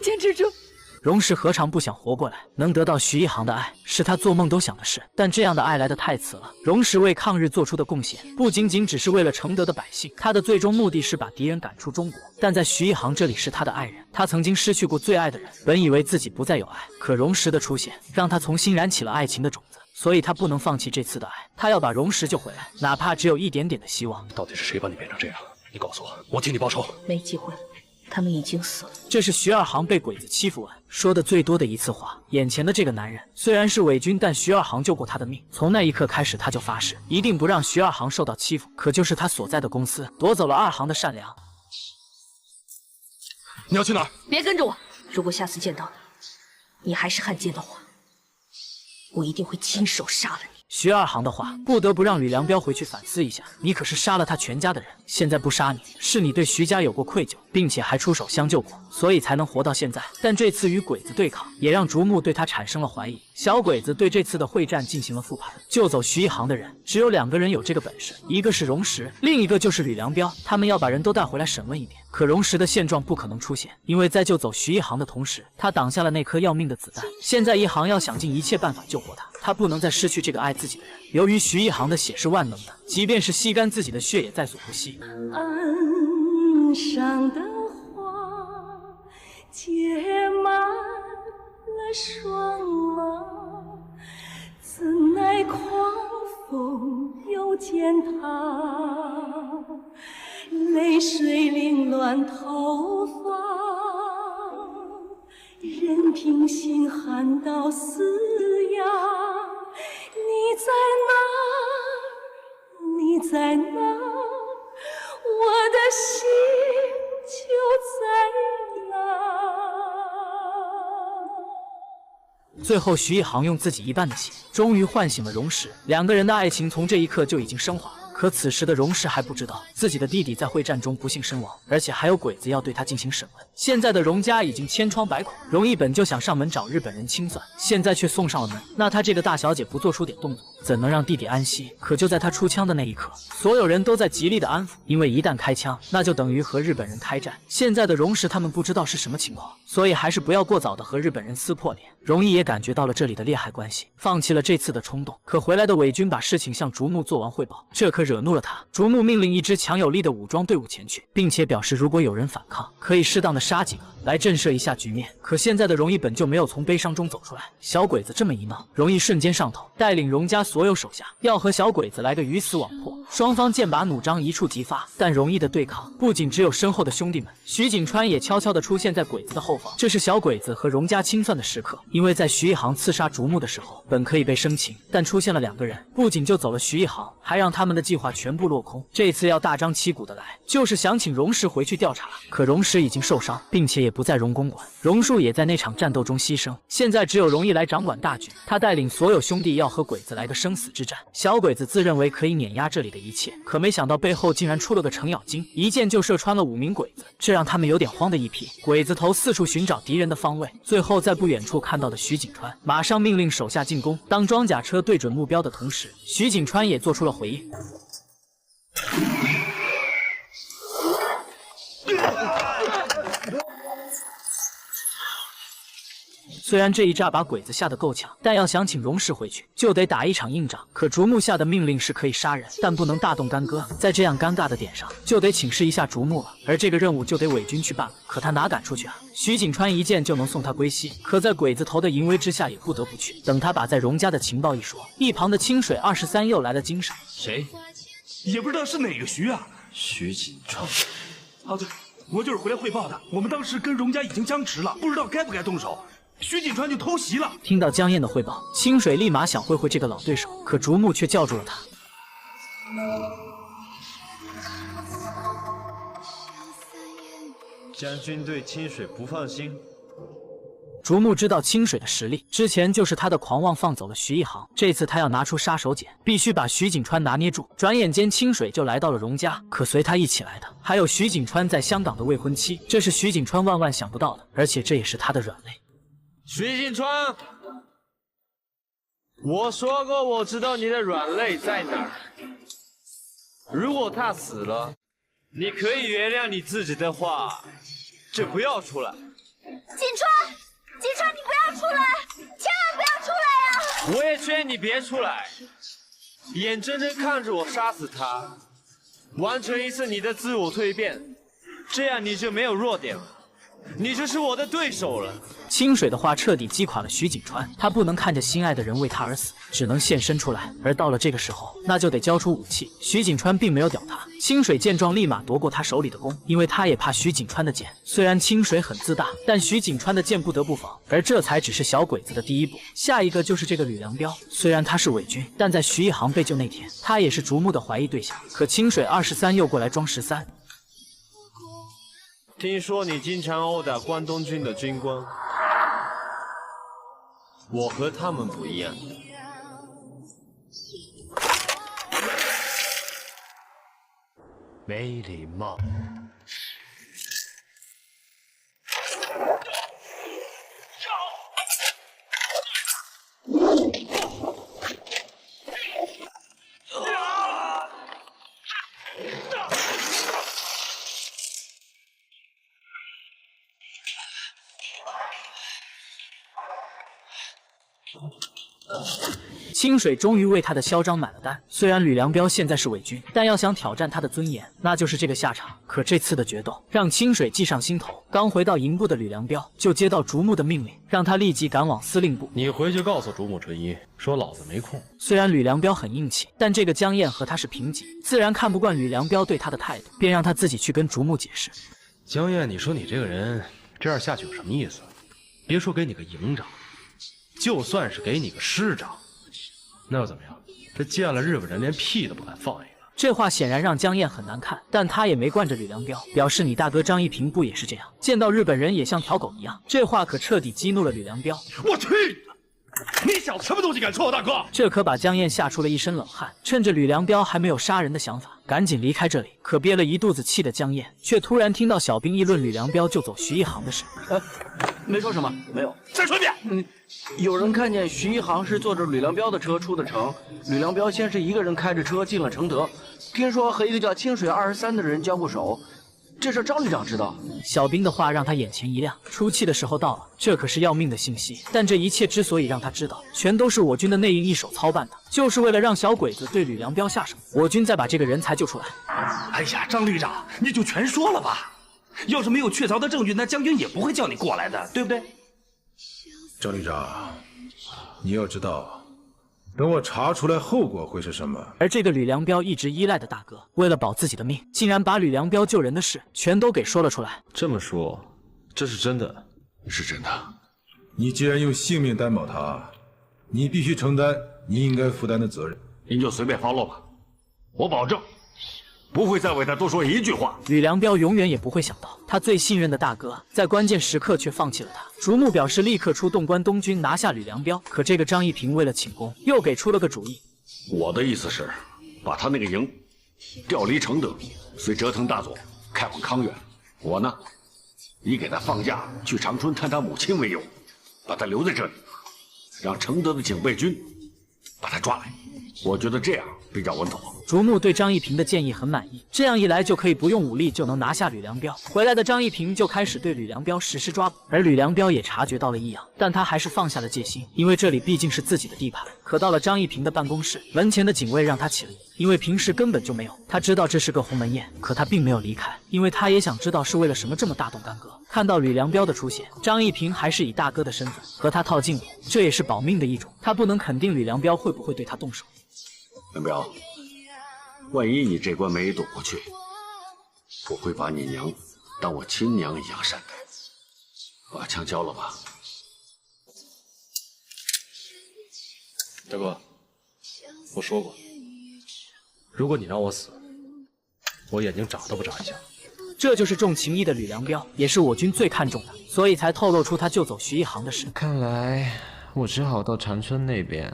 坚持住。荣氏何尝不想活过来？能得到徐一航的爱，是他做梦都想的事。但这样的爱来得太迟了。荣氏为抗日做出的贡献，不仅仅只是为了承德的百姓，他的最终目的是把敌人赶出中国。但在徐一航这里是他的爱人，他曾经失去过最爱的人，本以为自己不再有爱，可荣石的出现让他重新燃起了爱情的种子。所以他不能放弃这次的爱，他要把荣石救回来，哪怕只有一点点的希望。到底是谁把你变成这样？你告诉我，我替你报仇。没机会了。他们已经死了。这是徐二航被鬼子欺负完说的最多的一次话。眼前的这个男人虽然是伪军，但徐二航救过他的命。从那一刻开始，他就发誓一定不让徐二航受到欺负。可就是他所在的公司夺走了二航的善良。你要去哪儿？别跟着我！如果下次见到你还是汉奸的话，我一定会亲手杀了你。徐二航的话不得不让吕良彪回去反思一下，你可是杀了他全家的人，现在不杀你，是你对徐家有过愧疚，并且还出手相救过，所以才能活到现在。但这次与鬼子对抗，也让竹木对他产生了怀疑。小鬼子对这次的会战进行了复盘，救走徐一航的人只有2个人有这个本事，一个是荣石，另一个就是吕良彪。他们要把人都带回来审问一遍。可荣石的现状不可能出现，因为在救走徐一航的同时，他挡下了那颗要命的子弹。现在一航要想尽一切办法救活他，他不能再失去这个爱自己的人。由于徐一航的血是万能的，即便是吸干自己的血也在所不惜。岸上的花结满了霜芒，怎奈狂风又践踏，泪水凌乱头发，任凭心寒到嘶哑。你在哪儿？你在哪儿？我的心就在哪。最后，徐一航用自己一半的血，终于唤醒了荣石。2个人的爱情从这一刻就已经升华了。可此时的荣石还不知道自己的弟弟在会战中不幸身亡，而且还有鬼子要对他进行审问。现在的荣家已经千疮百孔，荣一本就想上门找日本人清算，现在却送上了门。那他这个大小姐不做出点动作，怎能让弟弟安息？可就在他出枪的那一刻，所有人都在极力的安抚，因为一旦开枪，那就等于和日本人开战。现在的荣石他们不知道是什么情况，所以还是不要过早的和日本人撕破脸。荣一也感觉到了这里的利害关系，放弃了这次的冲动。可回来的伪军把事情向竹木做完汇报，这可惹怒了他。竹木命令一支强有力的武装队伍前去，并且表示如果有人反抗，可以适当的杀几个来震慑一下局面。可现在的荣一本就没有从悲伤中走出来，小鬼子这么一闹，荣一瞬间上头，带领荣家所有手下要和小鬼子来个鱼死网破。双方剑拔弩张，一触即发。但荣一的对抗不仅只有身后的兄弟们，徐景川也悄悄地出现在鬼子的后方。这是小鬼子和荣家清算的时刻，因为在徐一航刺杀竹木的时候，本可以被生擒，但出现了2个人，不仅救走了徐一航，还让他们的计划全部落空。这次要大张旗鼓的来，就是想请荣石回去调查。可荣石已经受伤，并且也不在荣公馆，荣树也在那场战斗中牺牲，现在只有荣一来掌管大局。他带领所有兄弟要和鬼子来个生死之战。小鬼子自认为可以碾压这里的一切，可没想到背后竟然出了个程咬金，一箭就射穿了5名鬼子，这让他们有点慌的一批。鬼子头四处寻找敌人的方位，最后在不远处看到的徐景川，马上命令手下进攻。当装甲车对准目标的同时，徐景川也做出了回应。虽然这一炸把鬼子吓得够呛，但要想请荣氏回去，就得打一场硬仗。可竹木下的命令是可以杀人，但不能大动干戈。在这样尴尬的点上，就得请示一下竹木了。而这个任务就得伪军去办了，可他哪敢出去啊？徐景川一箭就能送他归西，可在鬼子头的淫威之下，也不得不去。等他把在荣家的情报一说，一旁的清水23又来了精神。谁？也不知道是哪个徐啊？徐锦川。哦对，我就是回来汇报的。我们当时跟荣家已经僵持了，不知道该不该动手。徐锦川就偷袭了。听到江燕的汇报，清水立马想会会这个老对手，可竹木却叫住了他。将军对清水不放心。竹木知道清水的实力，之前就是他的狂妄放走了徐一航，这次他要拿出杀手锏，必须把徐景川拿捏住。转眼间，清水就来到了荣家，可随他一起来的还有徐景川在香港的未婚妻，这是徐景川万万想不到的，而且这也是他的软肋。徐景川，我说过，我知道你的软肋在哪儿。如果他死了，你可以原谅你自己的话，就不要出来。锦川，你不要出来，千万不要出来啊！我也劝你别出来，眼睁睁看着我杀死他，完成一次你的自我蜕变，这样你就没有弱点了，你就是我的对手了。清水的话彻底击垮了徐锦川，他不能看着心爱的人为他而死，只能现身出来。而到了这个时候，那就得交出武器。徐锦川并没有屌他，清水见状立马夺过他手里的弓，因为他也怕徐锦川的剑。虽然清水很自大，但徐锦川的剑不得不防。而这才只是小鬼子的第一步，下一个就是这个吕良彪。虽然他是伪军，但在徐一航被救那天，他也是竹木的怀疑对象。可清水23又过来装13。听说你经常殴打关东军的军官，我和他们不一样。没礼貌。清水终于为他的嚣张买了单。虽然吕良彪现在是伪军，但要想挑战他的尊严，那就是这个下场。可这次的决斗让清水记上心头。刚回到营部的吕良彪就接到竹木的命令，让他立即赶往司令部。你回去告诉竹木纯一，说老子没空。虽然吕良彪很硬气，但这个江燕和他是平级，自然看不惯吕良彪对他的态度，便让他自己去跟竹木解释。江燕，你说你这个人这样下去有什么意思？别说给你个营长，就算是给你个师长，那又怎么样？这见了日本人连屁都不敢放一个。这话显然让江燕很难看，但他也没惯着吕良彪，表示你大哥张一平不也是这样，见到日本人也像条狗一样。这话可彻底激怒了吕良彪。我去！你小子什么东西敢戳我大哥？这可把江燕吓出了一身冷汗，趁着吕良彪还没有杀人的想法，赶紧离开这里。可憋了一肚子气的江燕，却突然听到小兵议论吕良彪救走徐一航的事。没说什么，没有。再说一遍。有人看见徐一航是坐着吕良彪的车出的城，吕良彪先是一个人开着车进了承德，听说和一个叫清水23的人交过手。这事张旅长知道。小兵的话让他眼前一亮，出气的时候到了，这可是要命的信息。但这一切之所以让他知道，全都是我军的内应一手操办的，就是为了让小鬼子对吕良彪下手。我军再把这个人才救出来。哎呀，张旅长，你就全说了吧。要是没有确凿的证据，那将军也不会叫你过来的，对不对？张旅长，你要知道，等我查出来后果会是什么。而这个吕良彪一直依赖的大哥，为了保自己的命，竟然把吕良彪救人的事全都给说了出来。这么说，这是真的？是真的。你既然用性命担保他，你必须承担你应该负担的责任。您就随便发落吧，我保证不会再为他多说一句话。吕良彪永远也不会想到，他最信任的大哥在关键时刻却放弃了他。竹木表示立刻出动关东军拿下吕良彪，可这个张一平为了请功，又给出了个主意。我的意思是，把他那个营调离承德，随折腾大佐开往康远。我呢，以给他放假去长春探他母亲为由，把他留在这里，让承德的警备军把他抓来。我觉得这样比较稳妥。竹木对张一平的建议很满意，这样一来就可以不用武力就能拿下吕良彪。回来的张一平就开始对吕良彪实施抓捕，而吕良彪也察觉到了异样，但他还是放下了戒心，因为这里毕竟是自己的地盘。可到了张一平的办公室，门前的警卫让他起了疑，因为平时根本就没有。他知道这是个鸿门宴，可他并没有离开，因为他也想知道是为了什么这么大动干戈。看到吕良彪的出现，张一平还是以大哥的身份和他套近乎，这也是保命的一种。他不能肯定吕良彪会不会对他动手。梁彪，万一你这关没躲过去，我会把你娘当我亲娘一样善待。把枪交了吧。大哥，我说过，如果你让我死，我眼睛眨都不眨一下。这就是重情义的吕良彪，也是我军最看重的，所以才透露出他救走徐一航的事。看来我只好到长春那边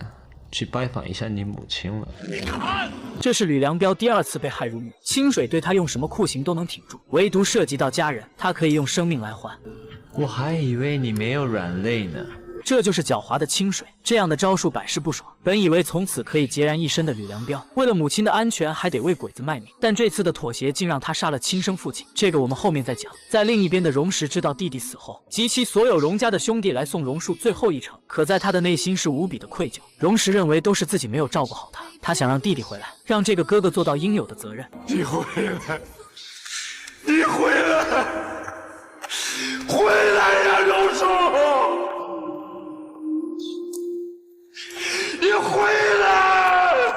去拜访一下你母亲了。这是吕良彪第2次被害入狱，清水对他用什么酷刑都能挺住，唯独涉及到家人，他可以用生命来换。我还以为你没有软肋呢。这就是狡猾的清水，这样的招数百试不爽。本以为从此可以孑然一身的吕良标，为了母亲的安全还得为鬼子卖命，但这次的妥协竟让他杀了亲生父亲。这个我们后面再讲。在另一边的荣实知道弟弟死后，集齐所有荣家的兄弟来送荣树最后一程，可在他的内心是无比的愧疚。荣实认为都是自己没有照顾好他，他想让弟弟回来，让这个哥哥做到应有的责任。你回来，你回来，回来呀，荣树！你回来！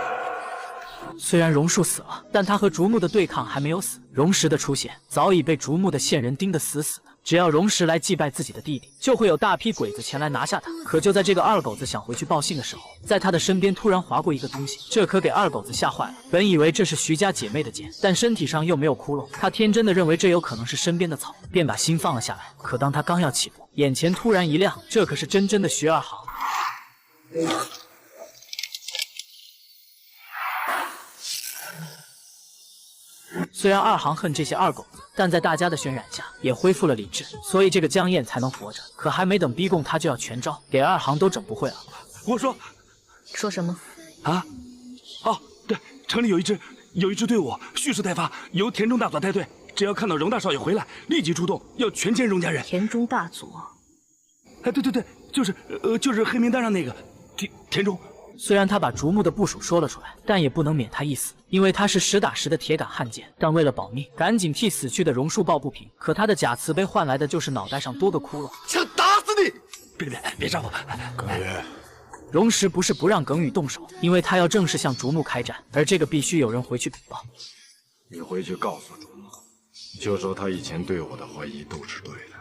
虽然荣树死了，但他和竹木的对抗还没有死。荣实的出现早已被竹木的线人盯得死死的。只要荣实来祭拜自己的弟弟，就会有大批鬼子前来拿下他。可就在这个二狗子想回去报信的时候，在他的身边突然划过一个东西，这可给二狗子吓坏了。本以为这是徐家姐妹的剑，但身体上又没有窟窿，他天真的认为这有可能是身边的草，便把心放了下来。可当他刚要起步，眼前突然一亮，这可是真的徐二行。虽然二行恨这些二狗子，但在大家的渲染下也恢复了理智，所以这个江燕才能活着。可还没等逼供，他就要全招，给二行都整不会了。我说什么？啊？哦，对，城里有一支队伍蓄势待发，由田中大佐带队，只要看到荣大少爷回来，立即出动，要全歼荣家人。田中大佐？哎，对，就是黑名单上那个田中。虽然他把竹木的部署说了出来，但也不能免他一死，因为他是实打实的铁杆汉奸。但为了保命，赶紧替死去的榕树抱不平。可他的假慈悲换来的就是脑袋上多个窟窿。想打死你！别杀我！耿宇，荣实不是不让耿宇动手，因为他要正式向竹木开战，而这个必须有人回去禀报。你回去告诉竹木，就说他以前对我的怀疑都是对的，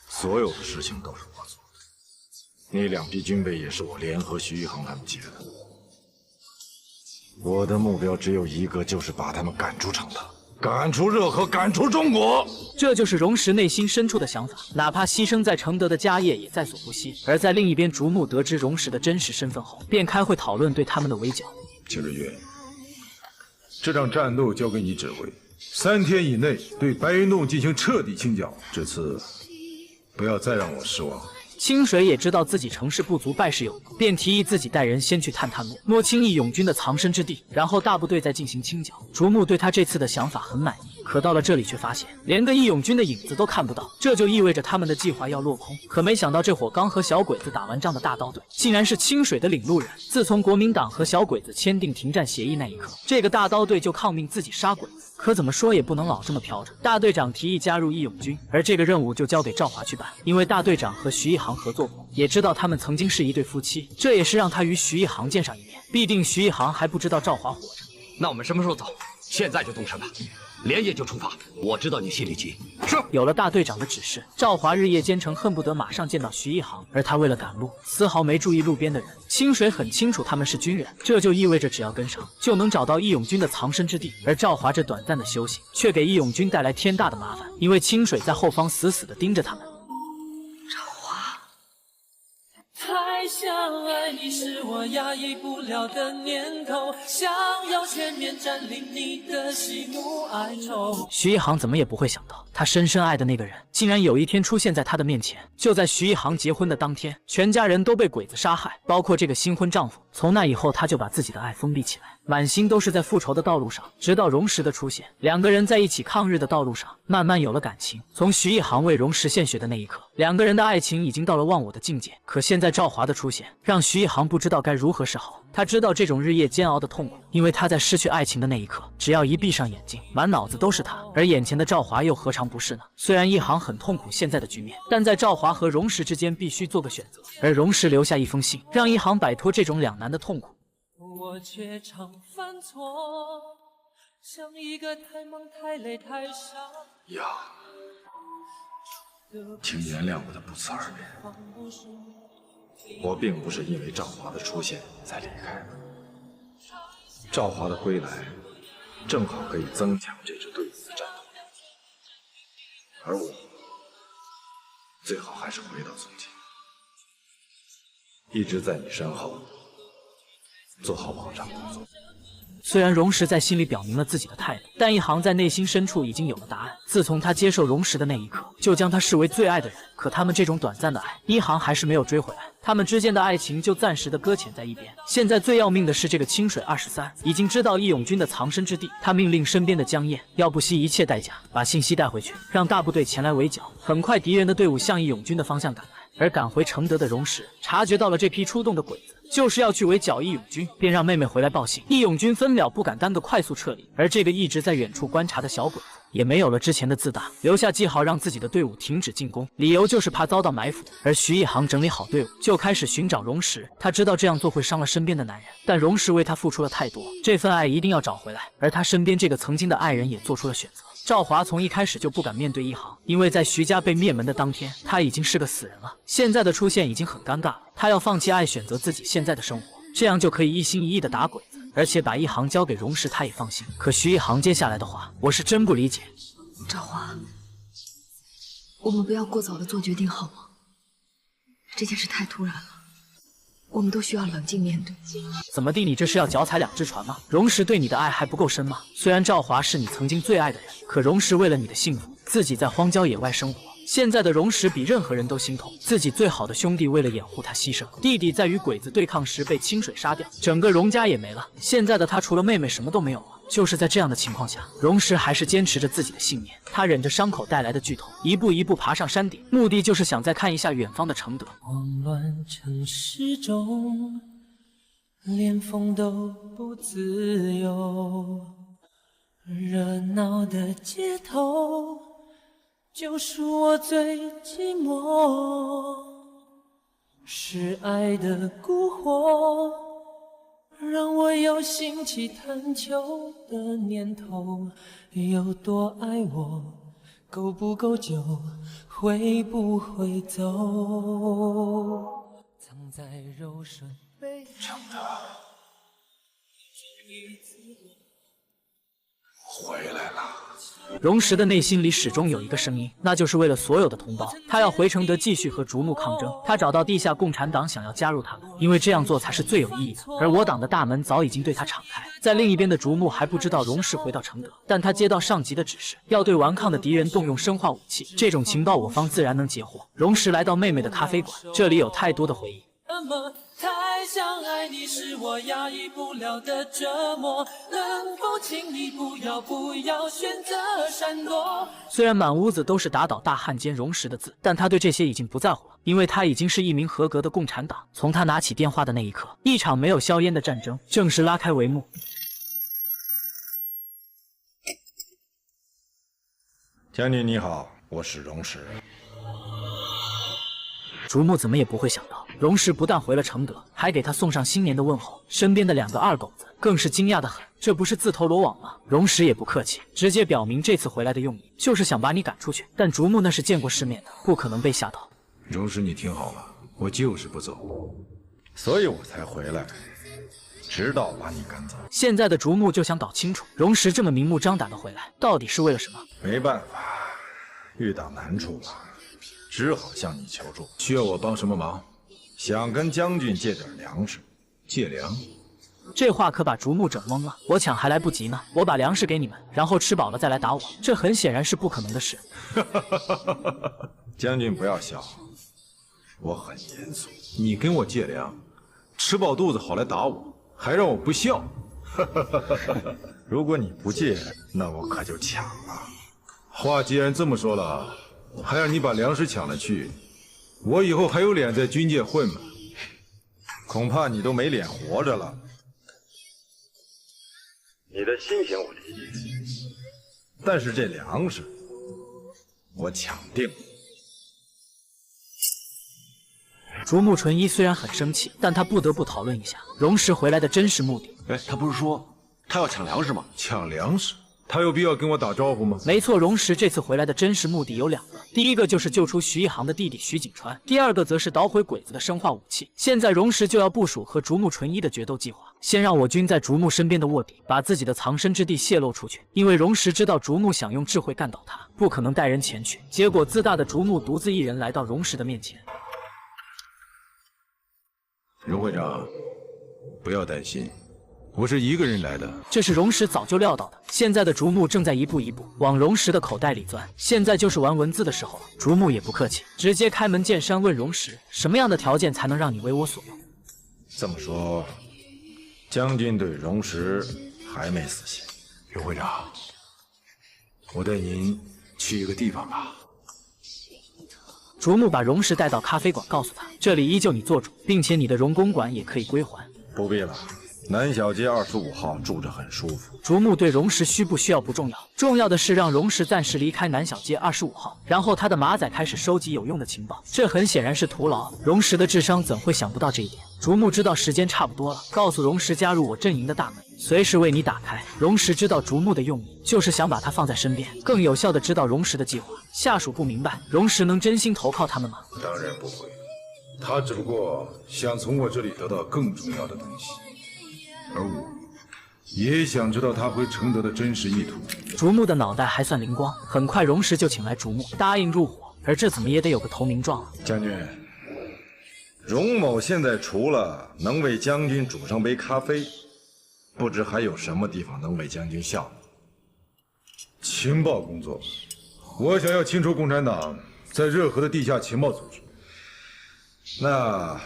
所有的事情都是我做的。那2批军备也是我联合徐一航他们接的。我的目标只有一个，就是把他们赶出承德，赶出热河，赶出中国。这就是荣实内心深处的想法，哪怕牺牲在承德的家业也在所不惜。而在另一边，竹木得知荣实的真实身份后，便开会讨论对他们的围剿。秦日月，这场战斗交给你指挥，3天以内对白云洞进行彻底清剿。这次不要再让我失望。清水也知道自己成事不足败事有余，便提议自己带人先去探摸清义勇军的藏身之地，然后大部队再进行清剿。竹木对他这次的想法很满意，可到了这里却发现连个义勇军的影子都看不到，这就意味着他们的计划要落空。可没想到这伙刚和小鬼子打完仗的大刀队，竟然是清水的领路人。自从国民党和小鬼子签订停战协议那一刻，这个大刀队就抗命自己杀鬼子。可怎么说也不能老这么飘着。大队长提议加入义勇军，而这个任务就交给赵华去办，因为大队长和徐一航合作过，也知道他们曾经是一对夫妻，这也是让他与徐一航见上一面。必定徐一航还不知道赵华活着。那我们什么时候走？现在就动身吧，连夜就出发。我知道你心里急。是。有了大队长的指示，赵华日夜兼程，恨不得马上见到徐一航。而他为了赶路，丝毫没注意路边的人。清水很清楚他们是军人，这就意味着只要跟上，就能找到义勇军的藏身之地。而赵华这短暂的休息，却给义勇军带来天大的麻烦，因为清水在后方死死地盯着他们。太想爱你是我压抑不了的念头，想要全面占领你的喜怒哀愁。徐一航怎么也不会想到，他深深爱的那个人，竟然有一天出现在他的面前。就在徐一航结婚的当天，全家人都被鬼子杀害，包括这个新婚丈夫。从那以后，他就把自己的爱封闭起来，满心都是在复仇的道路上。直到荣实的出现，两个人在一起抗日的道路上，慢慢有了感情。从徐一航为荣实献血的那一刻，两个人的爱情已经到了忘我的境界。可现在赵华的出现，让徐一航不知道该如何是好。他知道这种日夜煎熬的痛苦，因为他在失去爱情的那一刻，只要一闭上眼睛，满脑子都是他。而眼前的赵华又何尝不是呢？虽然一航很痛苦现在的局面，但在赵华和荣实之间必须做个选择。而荣实留下一封信，让一航摆脱这种两难的痛苦。我却常犯错，像一个太忙太累太傻呀，请原谅我的不辞而别。我并不是因为赵华的出现才离开的，赵华的归来正好可以增强这支队伍的战斗力，而我最好还是回到从前，一直在你身后做好保障工作。虽然荣石在心里表明了自己的态度，但一航在内心深处已经有了答案。自从他接受荣石的那一刻，就将他视为最爱的人。可他们这种短暂的爱，一航还是没有追回来。他们之间的爱情就暂时的搁浅在一边。现在最要命的是，这个清水23已经知道义勇军的藏身之地，他命令身边的江燕要不惜一切代价把信息带回去，让大部队前来围剿。很快，敌人的队伍向义勇军的方向赶来，而赶回承德的荣石察觉到了这批出动的鬼子就是要去围剿义勇军，便让妹妹回来报信。义勇军分了不敢单个快速撤离，而这个一直在远处观察的小鬼子也没有了之前的自大，留下记号让自己的队伍停止进攻，理由就是怕遭到埋伏。而徐一航整理好队伍，就开始寻找荣石。他知道这样做会伤了身边的男人，但荣石为他付出了太多，这份爱一定要找回来。而他身边这个曾经的爱人也做出了选择。赵华从一开始就不敢面对一航，因为在徐家被灭门的当天，他已经是个死人了。现在的出现已经很尴尬了，他要放弃爱，选择自己现在的生活，这样就可以一心一意的打鬼子，而且把一航交给荣石，他也放心。可徐一航接下来的话，我是真不理解。赵华，我们不要过早的做决定好吗？这件事太突然了，我们都需要冷静面对。怎么地，你这是要脚踩两只船吗？荣石对你的爱还不够深吗？虽然赵华是你曾经最爱的人，可荣石为了你的幸福，自己在荒郊野外生活。现在的荣石比任何人都心痛，自己最好的兄弟为了掩护他牺牲，弟弟在与鬼子对抗时被清水杀掉，整个荣家也没了。现在的他除了妹妹什么都没有了。就是在这样的情况下，荣石还是坚持着自己的信念，他忍着伤口带来的剧痛，一步一步爬上山顶，目的就是想再看一下远方的承德。慌乱城市中，连风都不自由，热闹的街头就属我最寂寞，是爱的蛊惑让我有兴起探求的念头，有多爱我，够不够久，会不会走，藏在柔顺背承德，回来了。荣石的内心里始终有一个声音，那就是为了所有的同胞，他要回承德继续和竹木抗争。他找到地下共产党，想要加入他们，因为这样做才是最有意义的。而我党的大门早已经对他敞开。在另一边的竹木还不知道荣石回到承德，但他接到上级的指示，要对顽抗的敌人动用生化武器。这种情报我方自然能截获。荣石来到妹妹的咖啡馆，这里有太多的回忆。太想爱你是我压抑不了的折磨，能否请你不要选择闪躲。虽然满屋子都是打倒大汉奸荣石的字，但他对这些已经不在乎了，因为他已经是一名合格的共产党。从他拿起电话的那一刻，一场没有硝烟的战争正式拉开帷幕。将军你好，我是荣石。竹木怎么也不会想到，荣石不但回了承德，还给他送上新年的问候。身边的两个二狗子更是惊讶的很，这不是自投罗网吗？荣石也不客气，直接表明这次回来的用意就是想把你赶出去。但竹木那是见过世面的，不可能被吓到。荣石，你听好了，我就是不走，所以我才回来，直到把你赶走。现在的竹木就想搞清楚，荣石这么明目张胆的回来，到底是为了什么？没办法，遇到难处了。只好向你求助。需要我帮什么忙？想跟将军借点粮食。借粮？这话可把竹木整懵了。我抢还来不及呢，我把粮食给你们，然后吃饱了再来打我，这很显然是不可能的事。将军不要笑，我很严肃。你跟我借粮，吃饱肚子好来打我，还让我不笑。如果你不借，那我可就抢了。话既然这么说了，还让你把粮食抢了去，我以后还有脸在军界混吗？恐怕你都没脸活着了。你的心情我理解，但是这粮食我抢定了。竹木纯一虽然很生气，但他不得不讨论一下荣石回来的真实目的。哎，他不是说他要抢粮食吗？抢粮食？他有必要跟我打招呼吗？没错，荣石这次回来的真实目的有两个，第一个就是救出徐一航的弟弟徐景川，第二个则是捣毁鬼子的生化武器。现在荣石就要部署和竹木纯一的决斗计划，先让我军在竹木身边的卧底把自己的藏身之地泄露出去，因为荣石知道竹木想用智慧干倒他，不可能带人前去。结果自大的竹木独自一人来到荣石的面前。荣会长，不要担心，我是一个人来的。这是荣石早就料到的。现在的竹木正在一步一步往荣石的口袋里钻，现在就是玩文字的时候了。竹木也不客气，直接开门见山问荣石：什么样的条件才能让你为我所用？这么说，将军对荣石还没死心。刘会长，我带您去一个地方吧。竹木把荣石带到咖啡馆，告诉他这里依旧你做主，并且你的荣公馆也可以归还。不必了。南小街25号住着很舒服。竹木对荣石需不需要不重要，重要的是让荣石暂时离开南小街25号，然后他的马仔开始收集有用的情报。这很显然是徒劳，荣石的智商怎会想不到这一点？竹木知道时间差不多了，告诉荣石加入我阵营的大门，随时为你打开。荣石知道竹木的用意，就是想把他放在身边，更有效的知道荣石的计划。下属不明白，荣石能真心投靠他们吗？当然不会，他只不过想从我这里得到更重要的东西。而我也想知道他回承德的真实意图。竹木的脑袋还算灵光，很快荣石就请来竹木，答应入伙。而这怎么也得有个投名状啊！将军，荣某现在除了能为将军煮上杯咖啡，不知还有什么地方能为将军效力？情报工作，我想要清除共产党在热河的地下情报组织。那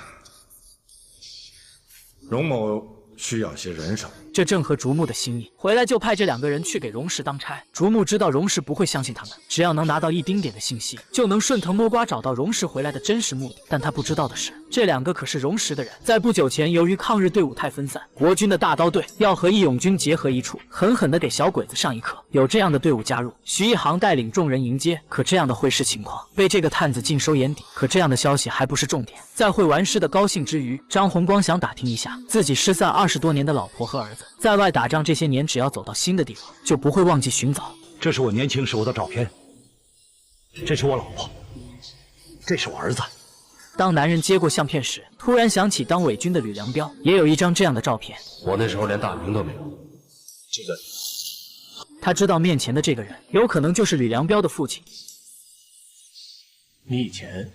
荣某需要些人手，这正合竹木的心意。回来就派这2个人去给荣石当差。竹木知道荣石不会相信他们，只要能拿到一丁点的信息，就能顺藤摸瓜找到荣石回来的真实目的。但他不知道的是，这2个可是荣石的人。在不久前，由于抗日队伍太分散，国军的大刀队要和义勇军结合一处，狠狠地给小鬼子上一课。有这样的队伍加入，徐一航带领众人迎接。可这样的会师情况被这个探子尽收眼底。可这样的消息还不是重点。在会完师的高兴之余，张红光想打听一下自己失散20多年的老婆和儿子，在外打仗这些年，只要走到新的地方，就不会忘记寻找。这是我年轻时候的照片，这是我老婆，这是我儿子。当男人接过相片时，突然想起当伪军的吕良标也有一张这样的照片。我那时候连大名都没有，就在他知道面前的这个人有可能就是吕良标的父亲。你以前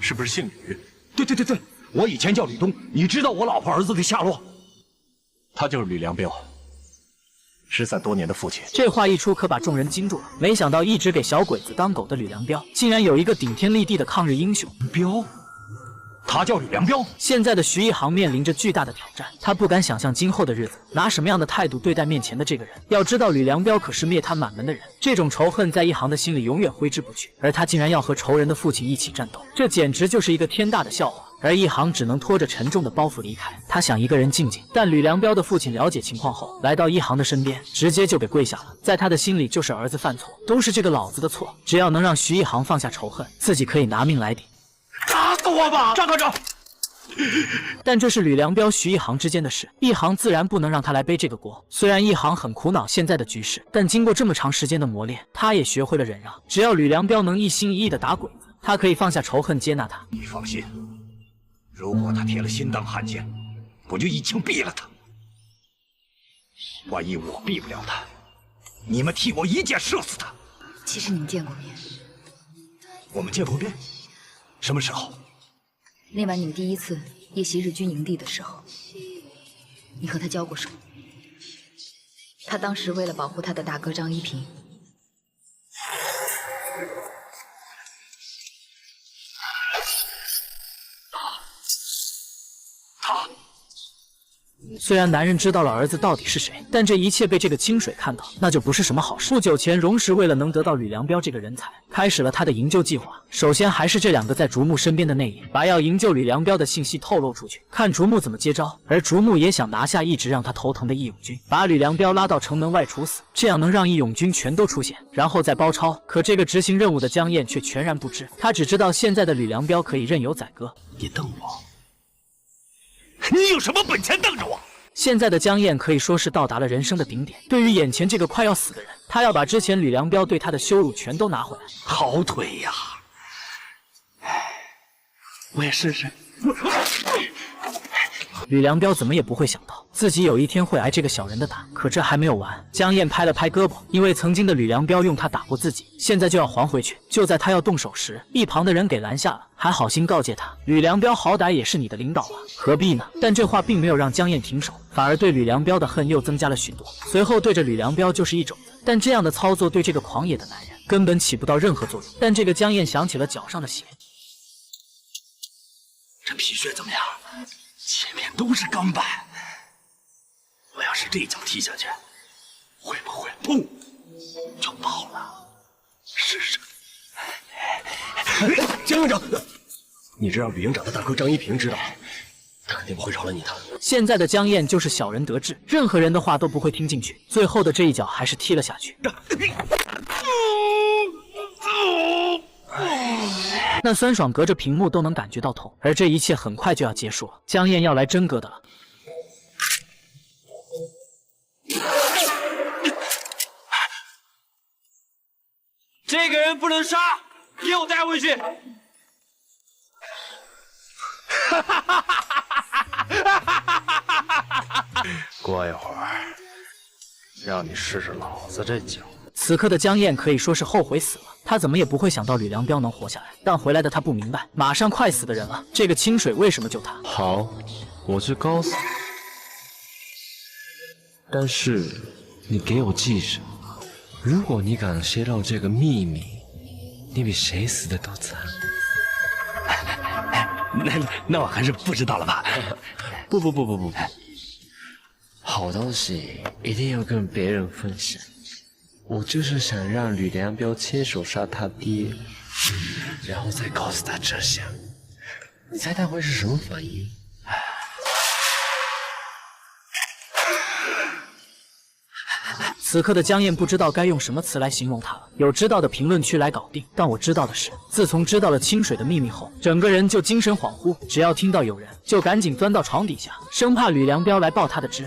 是不是姓吕？对，我以前叫吕东。你知道我老婆儿子的下落？他就是吕良标，失散多年的父亲。这话一出，可把众人惊住了。没想到一直给小鬼子当狗的吕良标，竟然有一个顶天立地的抗日英雄。标，他叫吕良标。现在的徐一航面临着巨大的挑战，他不敢想象今后的日子拿什么样的态度对待面前的这个人。要知道，吕良标可是灭他满门的人，这种仇恨在一航的心里永远挥之不去。而他竟然要和仇人的父亲一起战斗，这简直就是一个天大的笑话。而一航只能拖着沉重的包袱离开，他想一个人静静。但吕良标的父亲了解情况后，来到一航的身边，直接就给跪下了。在他的心里，就是儿子犯错，都是这个老子的错。只要能让徐一航放下仇恨，自己可以拿命来抵。打死我吧，张科长！但这是吕良标、徐一航之间的事，一航自然不能让他来背这个锅。虽然一航很苦恼现在的局势，但经过这么长时间的磨练，他也学会了忍让。只要吕良标能一心一意的打鬼子，他可以放下仇恨，接纳他。你放心。如果他铁了心当汉奸，我就一枪毙了他。万一我毙不了他，你们替我一箭射死他。其实你们见过面，我们见过面，什么时候？那晚你们第一次夜袭日军营地的时候，你和他交过手。他当时为了保护他的大哥张一平，虽然男人知道了儿子到底是谁，但这一切被这个清水看到，那就不是什么好事。不久前，荣石为了能得到吕良标这个人才，开始了他的营救计划。首先还是这2个在竹木身边的内应，把要营救吕良标的信息透露出去，看竹木怎么接招。而竹木也想拿下一直让他头疼的义勇军，把吕良标拉到城门外处死，这样能让义勇军全都出现，然后再包抄。可这个执行任务的江燕却全然不知，他只知道现在的吕良标可以任由宰割。你瞪我？你有什么本钱瞪着我？现在的江燕可以说是到达了人生的顶点。对于眼前这个快要死的人，他要把之前吕良标对他的羞辱全都拿回来。好腿呀！我也试试。吕良彪怎么也不会想到，自己有一天会挨这个小人的打。可这还没有完，江燕拍了拍胳膊，因为曾经的吕良彪用他打过自己，现在就要还回去。就在他要动手时，一旁的人给拦下了，还好心告诫他：吕良彪好歹也是你的领导啊，何必呢？但这话并没有让江燕停手，反而对吕良彪的恨又增加了许多。随后对着吕良彪就是一肘子，但这样的操作对这个狂野的男人根本起不到任何作用。但这个江燕想起了脚上的血，这皮靴怎么样？前面都是钢板，我要是这脚踢下去，会不会砰就爆了？试试。江营长，你这让吕营长的大哥张一平知道，他肯定不会饶了你的。现在的江燕就是小人得志，任何人的话都不会听进去，最后的这一脚还是踢了下去。那酸爽隔着屏幕都能感觉到痛，而这一切很快就要结束了。江燕要来真格的了。这个人不能杀，给我带回去。过一会儿，让你试试老子这脚。此刻的江燕可以说是后悔死了，她怎么也不会想到吕良彪能活下来，但回来的她不明白，马上快死的人了，这个清水为什么救他？好，我去告诉你，但是你给我记着，如果你敢泄露这个秘密，你比谁死的都惨。那我还是不知道了吧？不，好东西一定要跟别人分享。我就是想让吕良彪亲手杀他爹，然后再告诉他真相。你猜他会是什么反应？此刻的江燕不知道该用什么词来形容他了，有知道的评论区来搞定。但我知道的是，自从知道了清水的秘密后，整个人就精神恍惚，只要听到有人，就赶紧钻到床底下，生怕吕良彪来爆他的汁。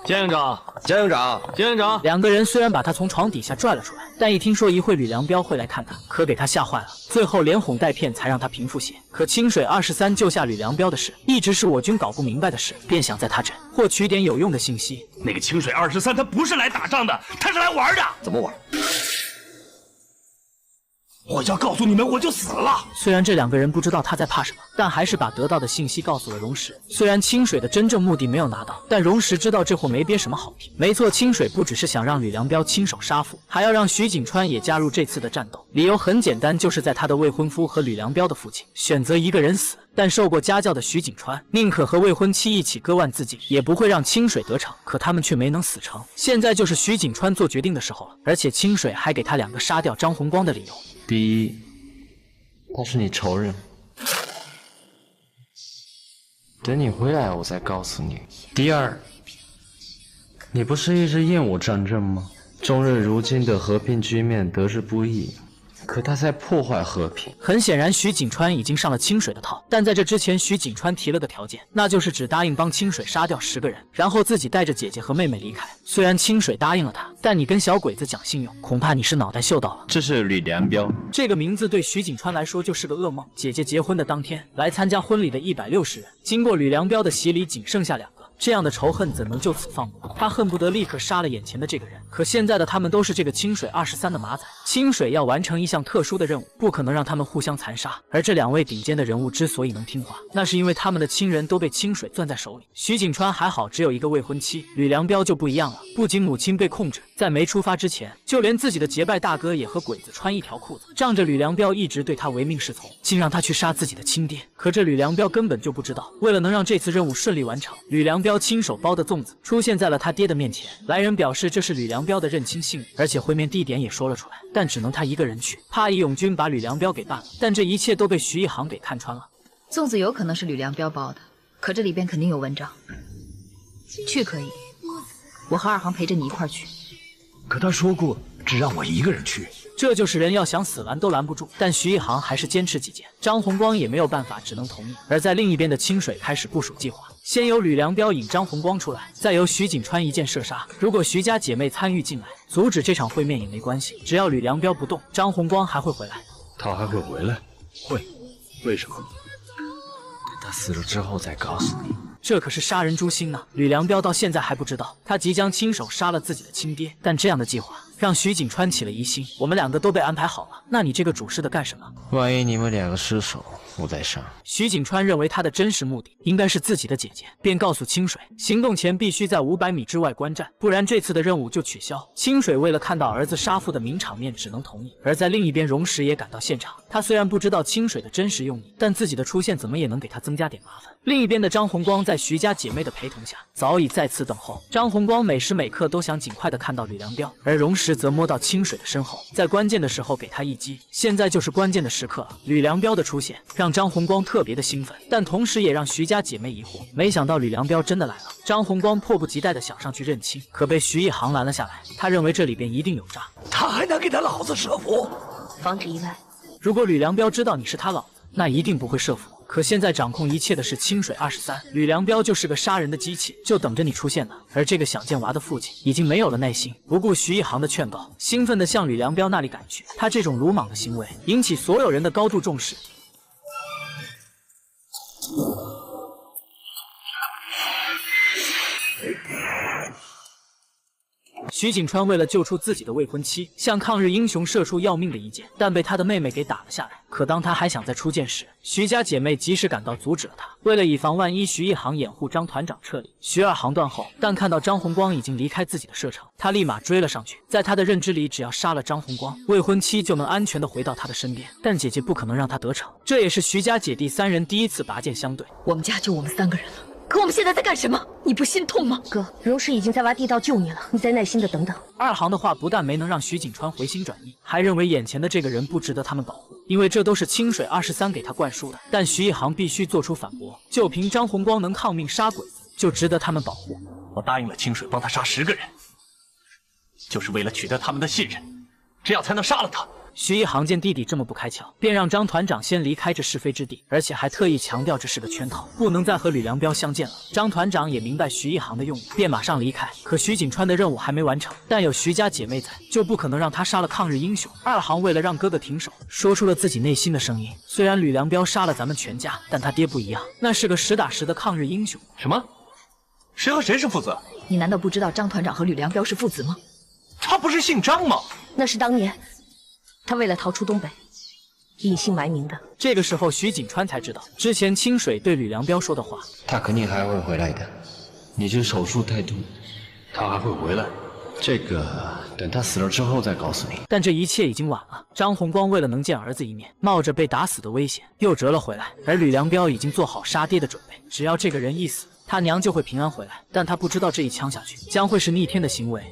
江营长，两个人虽然把他从床底下拽了出来，但一听说一会吕良彪会来看他，可给他吓坏了。最后连哄带骗才让他平复些。可清水23救下吕良彪的事，一直是我军搞不明白的事，便想在他这获取点有用的信息。那个清水23他不是来打仗的，他是来玩的。怎么玩？我要告诉你们，我就死了。虽然这两个人不知道他在怕什么，但还是把得到的信息告诉了荣石。虽然清水的真正目的没有拿到，但荣石知道这货没憋什么好屁。没错，清水不只是想让吕良彪亲手杀父，还要让徐景川也加入这次的战斗。理由很简单，就是在他的未婚夫和吕良彪的父亲选择一个人死。但受过家教的徐景川宁可和未婚妻一起割腕自尽，也不会让清水得逞。可他们却没能死成。现在就是徐景川做决定的时候了，而且清水还给他两个杀掉张红光的理由。第一，他是你仇人，等你回来我再告诉你。第二，你不是一直厌恶战争吗？中日如今的和平局面得之不易，可他在破坏和平。很显然，徐景川已经上了清水的套，但在这之前，徐景川提了个条件，那就是只答应帮清水杀掉10个人，然后自己带着姐姐和妹妹离开。虽然清水答应了他，但你跟小鬼子讲信用，恐怕你是脑袋秀到了。这是吕良彪，这个名字对徐景川来说就是个噩梦。姐姐结婚的当天，来参加婚礼的160人，经过吕良彪的洗礼，仅剩下2个。这样的仇恨怎能就此放过？他恨不得立刻杀了眼前的这个人。可现在的他们都是这个清水23的马仔，清水要完成一项特殊的任务，不可能让他们互相残杀。而这2位顶尖的人物之所以能听话，那是因为他们的亲人都被清水攥在手里。徐景川还好，只有一个未婚妻，吕良彪就不一样了，不仅母亲被控制，在没出发之前，就连自己的结拜大哥也和鬼子穿一条裤子，仗着吕良彪一直对他唯命是从，竟让他去杀自己的亲爹。可这吕良彪根本就不知道，为了能让这次任务顺利完成，吕良彪亲手包的粽子出现在了他爹的面前。来人表示这是吕良彪的认亲信物，而且会面地点也说了出来，但只能他一个人去，怕义勇军把吕良彪给办了。但这一切都被徐一航给看穿了。粽子有可能是吕良彪包的，可这里边肯定有文章。去可以，我和2航陪着你一块儿去。可他说过只让我一个人去。这就是人要想死拦都拦不住，但徐一航还是坚持己见，张红光也没有办法，只能同意。而在另一边的清水开始部署计划，先由吕良彪引张红光出来，再由徐景川一箭射杀。如果徐家姐妹参与进来，阻止这场会面也没关系，只要吕良彪不动，张红光还会回来。他还会回来？会？为什么？他死了之后再告诉你。这可是杀人诛心呢。吕良彪到现在还不知道，他即将亲手杀了自己的亲爹。但这样的计划让徐景川起了疑心。我们两个都被安排好了，那你这个主事的干什么？万一你们两个失手，我再上。徐景川认为他的真实目的应该是自己的姐姐，便告诉清水，行动前必须在500米之外观战，不然这次的任务就取消。清水为了看到儿子杀父的名场面，只能同意。而在另一边，荣石也赶到现场。他虽然不知道清水的真实用意，但自己的出现怎么也能给他增加点麻烦。另一边的张红光在徐家姐妹的陪同下，早已在此等候。张红光每时每刻都想尽快的看到吕良彪，而荣石则摸到清水的身后，在关键的时候给他一击。现在就是关键的时刻了。吕良彪的出现让张红光特别的兴奋，但同时也让徐家姐妹疑惑。没想到吕良彪真的来了，张红光迫不及待的想上去认亲，可被徐一航拦了下来。他认为这里边一定有诈，他还能给他老子设伏，防止意外。如果吕良彪知道你是他老子，那一定不会设伏。可现在掌控一切的是清水23，吕良彪就是个杀人的机器，就等着你出现呢。而这个想见娃的父亲已经没有了耐心，不顾徐一航的劝告，兴奋地向吕良彪那里赶去。他这种鲁莽的行为引起所有人的高度重视。徐景川为了救出自己的未婚妻，向抗日英雄射出要命的一箭，但被他的妹妹给打了下来。可当他还想再出箭时，徐家姐妹及时赶到阻止了他。为了以防万一，徐一航掩护张团长撤离，徐二航断后。但看到张红光已经离开自己的射程，他立马追了上去。在他的认知里，只要杀了张红光，未婚妻就能安全的回到他的身边。但姐姐不可能让他得逞，这也是徐家姐弟三人第一次拔剑相对。我们家就我们3个人了。可我们现在在干什么？你不心痛吗？哥，荣氏已经在挖地道救你了，你再耐心的等等。二航的话不但没能让徐景川回心转意，还认为眼前的这个人不值得他们保护，因为这都是清水23给他灌输的。但徐一航必须做出反驳，就凭张红光能抗命杀鬼子，就值得他们保护。我答应了清水帮他杀10个人，就是为了取得他们的信任，这样才能杀了他。徐一航见弟弟这么不开窍，便让张团长先离开这是非之地，而且还特意强调这是个圈套，不能再和吕良彪相见了。张团长也明白徐一航的用意，便马上离开。可徐景川的任务还没完成，但有徐家姐妹在，就不可能让他杀了抗日英雄。二航为了让哥哥停手，说出了自己内心的声音：虽然吕良彪杀了咱们全家，但他爹不一样，那是个实打实的抗日英雄。什么？谁和谁是父子？你难道不知道张团长和吕良彪是父子吗？他不是姓张吗？那是当年他为了逃出东北，隐姓埋名的。这个时候，徐景川才知道之前清水对吕良彪说的话。他肯定还会回来的，你这手术态度，他还会回来？这个等他死了之后再告诉你。但这一切已经晚了。张红光为了能见儿子一面，冒着被打死的危险又折了回来。而吕良彪已经做好杀爹的准备，只要这个人一死，他娘就会平安回来。但他不知道这一枪下去将会是逆天的行为。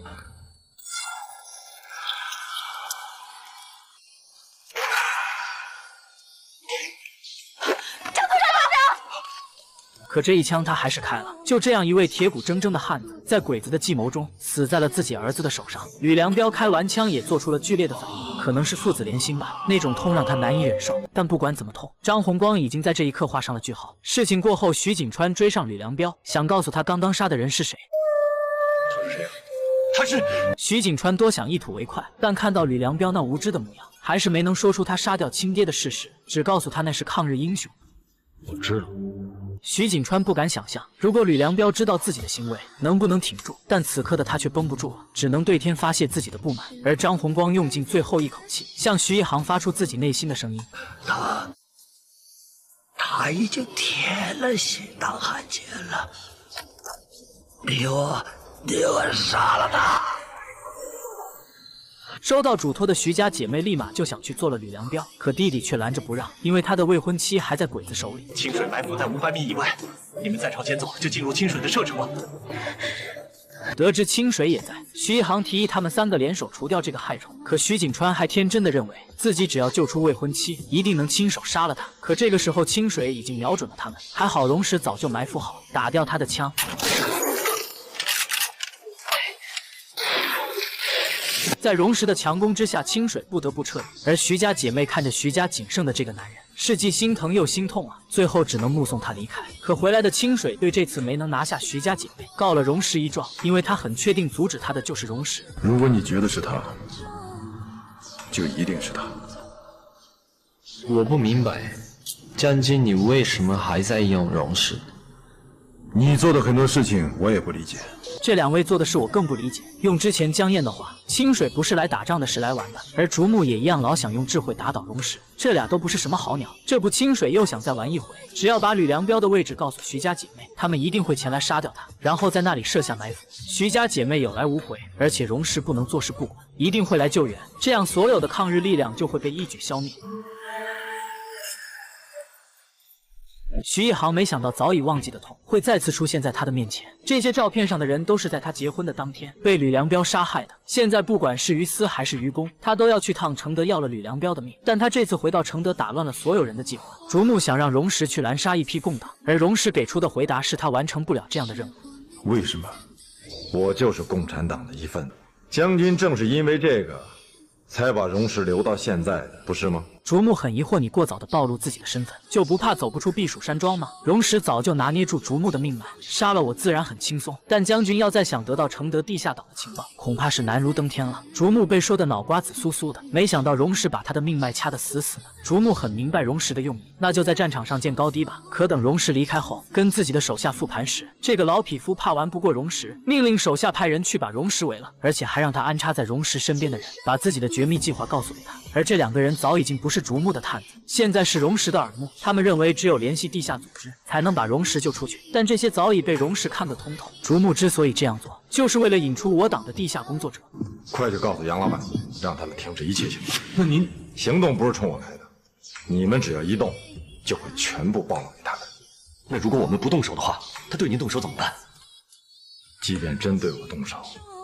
可这一枪他还是开了。就这样，一位铁骨铮铮的汉子，在鬼子的计谋中死在了自己儿子的手上。吕良彪开完枪也做出了剧烈的反应，可能是父子连心吧，那种痛让他难以忍受。但不管怎么痛，张红光已经在这一刻画上了句号。事情过后，徐景川追上吕良彪，想告诉他刚刚杀的人是谁。他是谁？他是……徐景川多想一吐为快，但看到吕良彪那无知的模样，还是没能说出他杀掉亲爹的事实，只告诉他那是抗日英雄。我知道。徐景川不敢想象，如果吕良彪知道自己的行为能不能挺住，但此刻的他却绷不住了，只能对天发泄自己的不满。而张红光用尽最后一口气，向徐一航发出自己内心的声音：他已经铁了心当汉奸了，你我杀了他。收到嘱托的徐家姐妹立马就想去做了吕良彪，可弟弟却拦着不让，因为他的未婚妻还在鬼子手里。清水埋伏在500米以外，你们再朝前走，就进入清水的射程了。得知清水也在，徐一航提议他们3个联手除掉这个害虫。可徐景川还天真的认为自己只要救出未婚妻，一定能亲手杀了他。可这个时候，清水已经瞄准了他们，还好荣石早就埋伏好，打掉他的枪。在荣石的强攻之下，清水不得不撤离。而徐家姐妹看着徐家仅剩的这个男人，是既心疼又心痛啊，最后只能目送他离开。可回来的清水对这次没能拿下徐家姐妹告了荣石一状，因为他很确定阻止他的就是荣石。如果你觉得是他，就一定是他。我不明白，将军你为什么还在用荣石？你做的很多事情我也不理解。这两位做的事我更不理解。用之前江燕的话，清水不是来打仗的，是来玩的。而竹木也一样，老想用智慧打倒荣石，这俩都不是什么好鸟。这不，清水又想再玩一回，只要把吕良标的位置告诉徐家姐妹，她们一定会前来杀掉他，然后在那里设下埋伏。徐家姐妹有来无回，而且荣石不能坐视不管，一定会来救援，这样所有的抗日力量就会被一举消灭。徐一航没想到早已忘记的痛会再次出现在他的面前。这些照片上的人都是在他结婚的当天被吕良标杀害的。现在不管是于私还是于公，他都要去趟承德要了吕良标的命。但他这次回到承德，打乱了所有人的计划。竹木想让荣石去拦杀一批共党，而荣石给出的回答是他完成不了这样的任务。为什么？我就是共产党的一份子。将军正是因为这个，才把荣石留到现在的，不是吗？竹木很疑惑，你过早的暴露自己的身份，就不怕走不出避暑山庄吗？荣石早就拿捏住竹木的命脉，杀了我自然很轻松。但将军要再想得到承德地下岛的情报，恐怕是难如登天了。竹木被说的脑瓜子酥酥的，没想到荣石把他的命脉掐得死死的。竹木很明白荣石的用意，那就在战场上见高低吧。可等荣石离开后，跟自己的手下复盘时，这个老匹夫怕玩不过荣石，命令手下派人去把荣石围了，而且还让他安插在荣石身边的人，把自己的绝密计划告诉给他。而这两个人早已经不是竹木的探子，现在是荣石的耳目。他们认为只有联系地下组织，才能把荣石救出去。但这些早已被荣石看得通透。竹木之所以这样做，就是为了引出我党的地下工作者。快去告诉杨老板，让他们停止一切行动。那您行动不是冲我开的，你们只要一动，就会全部暴露给他们。那如果我们不动手的话，他对您动手怎么办？即便真对我动手，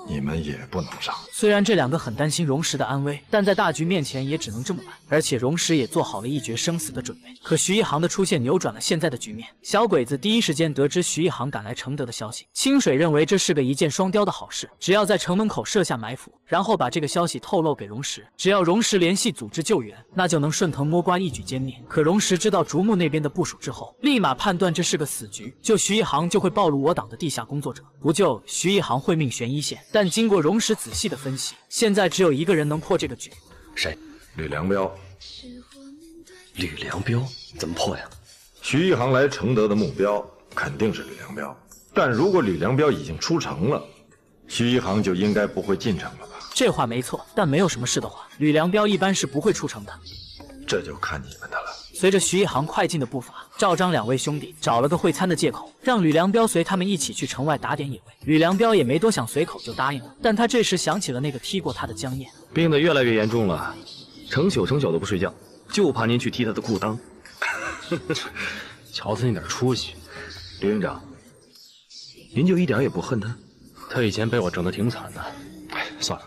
你们也不能上。虽然这两个很担心荣石的安危，但在大局面前也只能这么办。而且荣石也做好了一决生死的准备。可徐一航的出现扭转了现在的局面。小鬼子第一时间得知徐一航赶来承德的消息，清水认为这是个一箭双雕的好事，只要在城门口设下埋伏，然后把这个消息透露给荣石，只要荣石联系组织救援，那就能顺藤摸瓜一举歼灭。可荣石知道竹木那边的部署之后，立马判断这是个死局，救徐一航就会暴露我党的地下工作者，不救徐一航会命悬一线。但经过荣石仔细的分析，现在只有一个人能破这个局。谁？吕良标。吕良标怎么破呀？徐一航来承德的目标肯定是吕良标，但如果吕良标已经出城了，徐一航就应该不会进城了吧？这话没错，但没有什么事的话，吕良标一般是不会出城的。这就看你们的了。随着徐一航快进的步伐，赵张两位兄弟找了个会餐的借口，让吕良标随他们一起去城外打点野味。吕良标也没多想，随口就答应了。但他这时想起了那个踢过他的江燕，病得越来越严重了，成宿的不睡觉，就怕您去踢他的裤裆。瞧他那点出息，吕营长，您就一点也不恨他？他以前被我整得挺惨的，哎，算了，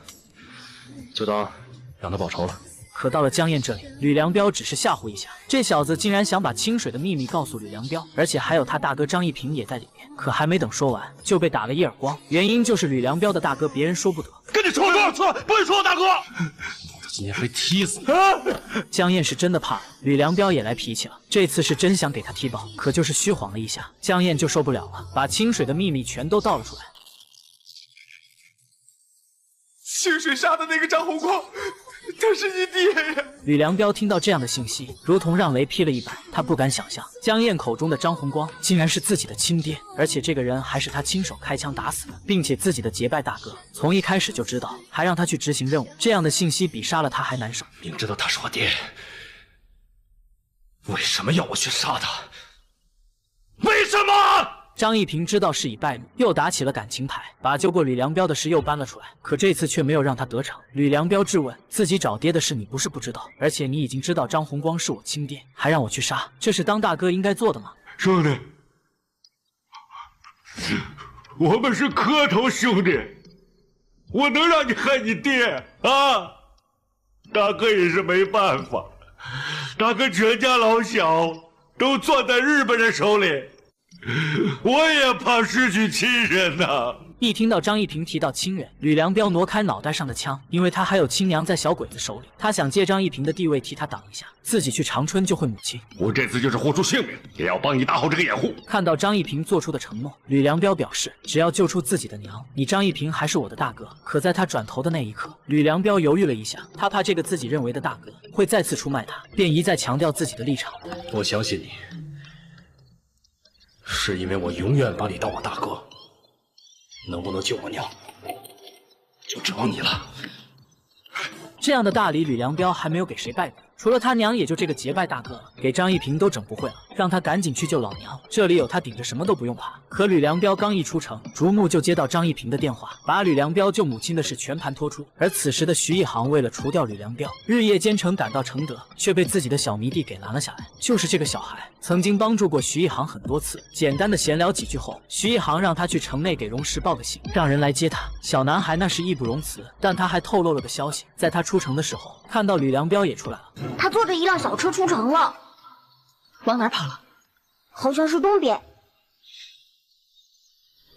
就当让他报仇了。可到了江燕这里，吕良标只是吓唬一下，这小子竟然想把清水的秘密告诉吕良标，而且还有他大哥张一平也在里面。可还没等说完，就被打了一耳光，原因就是吕良标的大哥别人说不得。跟你说了多少次，不许说我大哥！我今天非踢死你！江燕是真的怕了，吕良标也来脾气了，这次是真想给他踢爆，可就是虚晃了一下，江燕就受不了了，把清水的秘密全都倒了出来。清水杀的那个张红光，他是你爹呀！吕良标听到这样的信息，如同让雷劈了一般，他不敢想象江燕口中的张红光竟然是自己的亲爹，而且这个人还是他亲手开枪打死的，并且自己的结拜大哥，从一开始就知道，还让他去执行任务。这样的信息比杀了他还难受。明知道他是我爹，为什么要我去杀他？为什么？张一平知道事已败露，又打起了感情牌，把救过吕良标的事又搬了出来。可这次却没有让他得逞。吕良标质问自己找爹的事，你不是不知道，而且你已经知道张红光是我亲爹，还让我去杀，这是当大哥应该做的吗？兄弟，我们是磕头兄弟，我能让你害你爹啊？大哥也是没办法，大哥全家老小都攥在日本人手里。我也怕失去亲人呐！一听到张一平提到亲人，吕良标挪开脑袋上的枪，因为他还有亲娘在小鬼子手里，他想借张一平的地位替他挡一下，自己去长春救回母亲。我这次就是豁出性命，也要帮你打好这个掩护。看到张一平做出的承诺，吕良标表示，只要救出自己的娘，你张一平还是我的大哥。可在他转头的那一刻，吕良标犹豫了一下，他怕这个自己认为的大哥会再次出卖他，便一再强调自己的立场。我相信你。是因为我永远把你当我大哥，能不能救我娘，就指望你了。这样的大礼，吕良彪还没有给谁拜过，除了他娘，也就这个结拜大哥了，给张一平都整不会了，让他赶紧去救老娘，这里有他顶着，什么都不用怕。可吕良彪刚一出城，竹木就接到张一平的电话，把吕良彪救母亲的事全盘托出。而此时的徐一航为了除掉吕良彪，日夜兼程赶到承德，却被自己的小迷弟给拦了下来。就是这个小孩曾经帮助过徐一航很多次，简单的闲聊几句后，徐一航让他去城内给荣石报个信，让人来接他。小男孩那是义不容辞，但他还透露了个消息，在他出城的时候，看到吕良彪也出来了。他坐着一辆小车出城了，往哪儿跑了？好像是东边。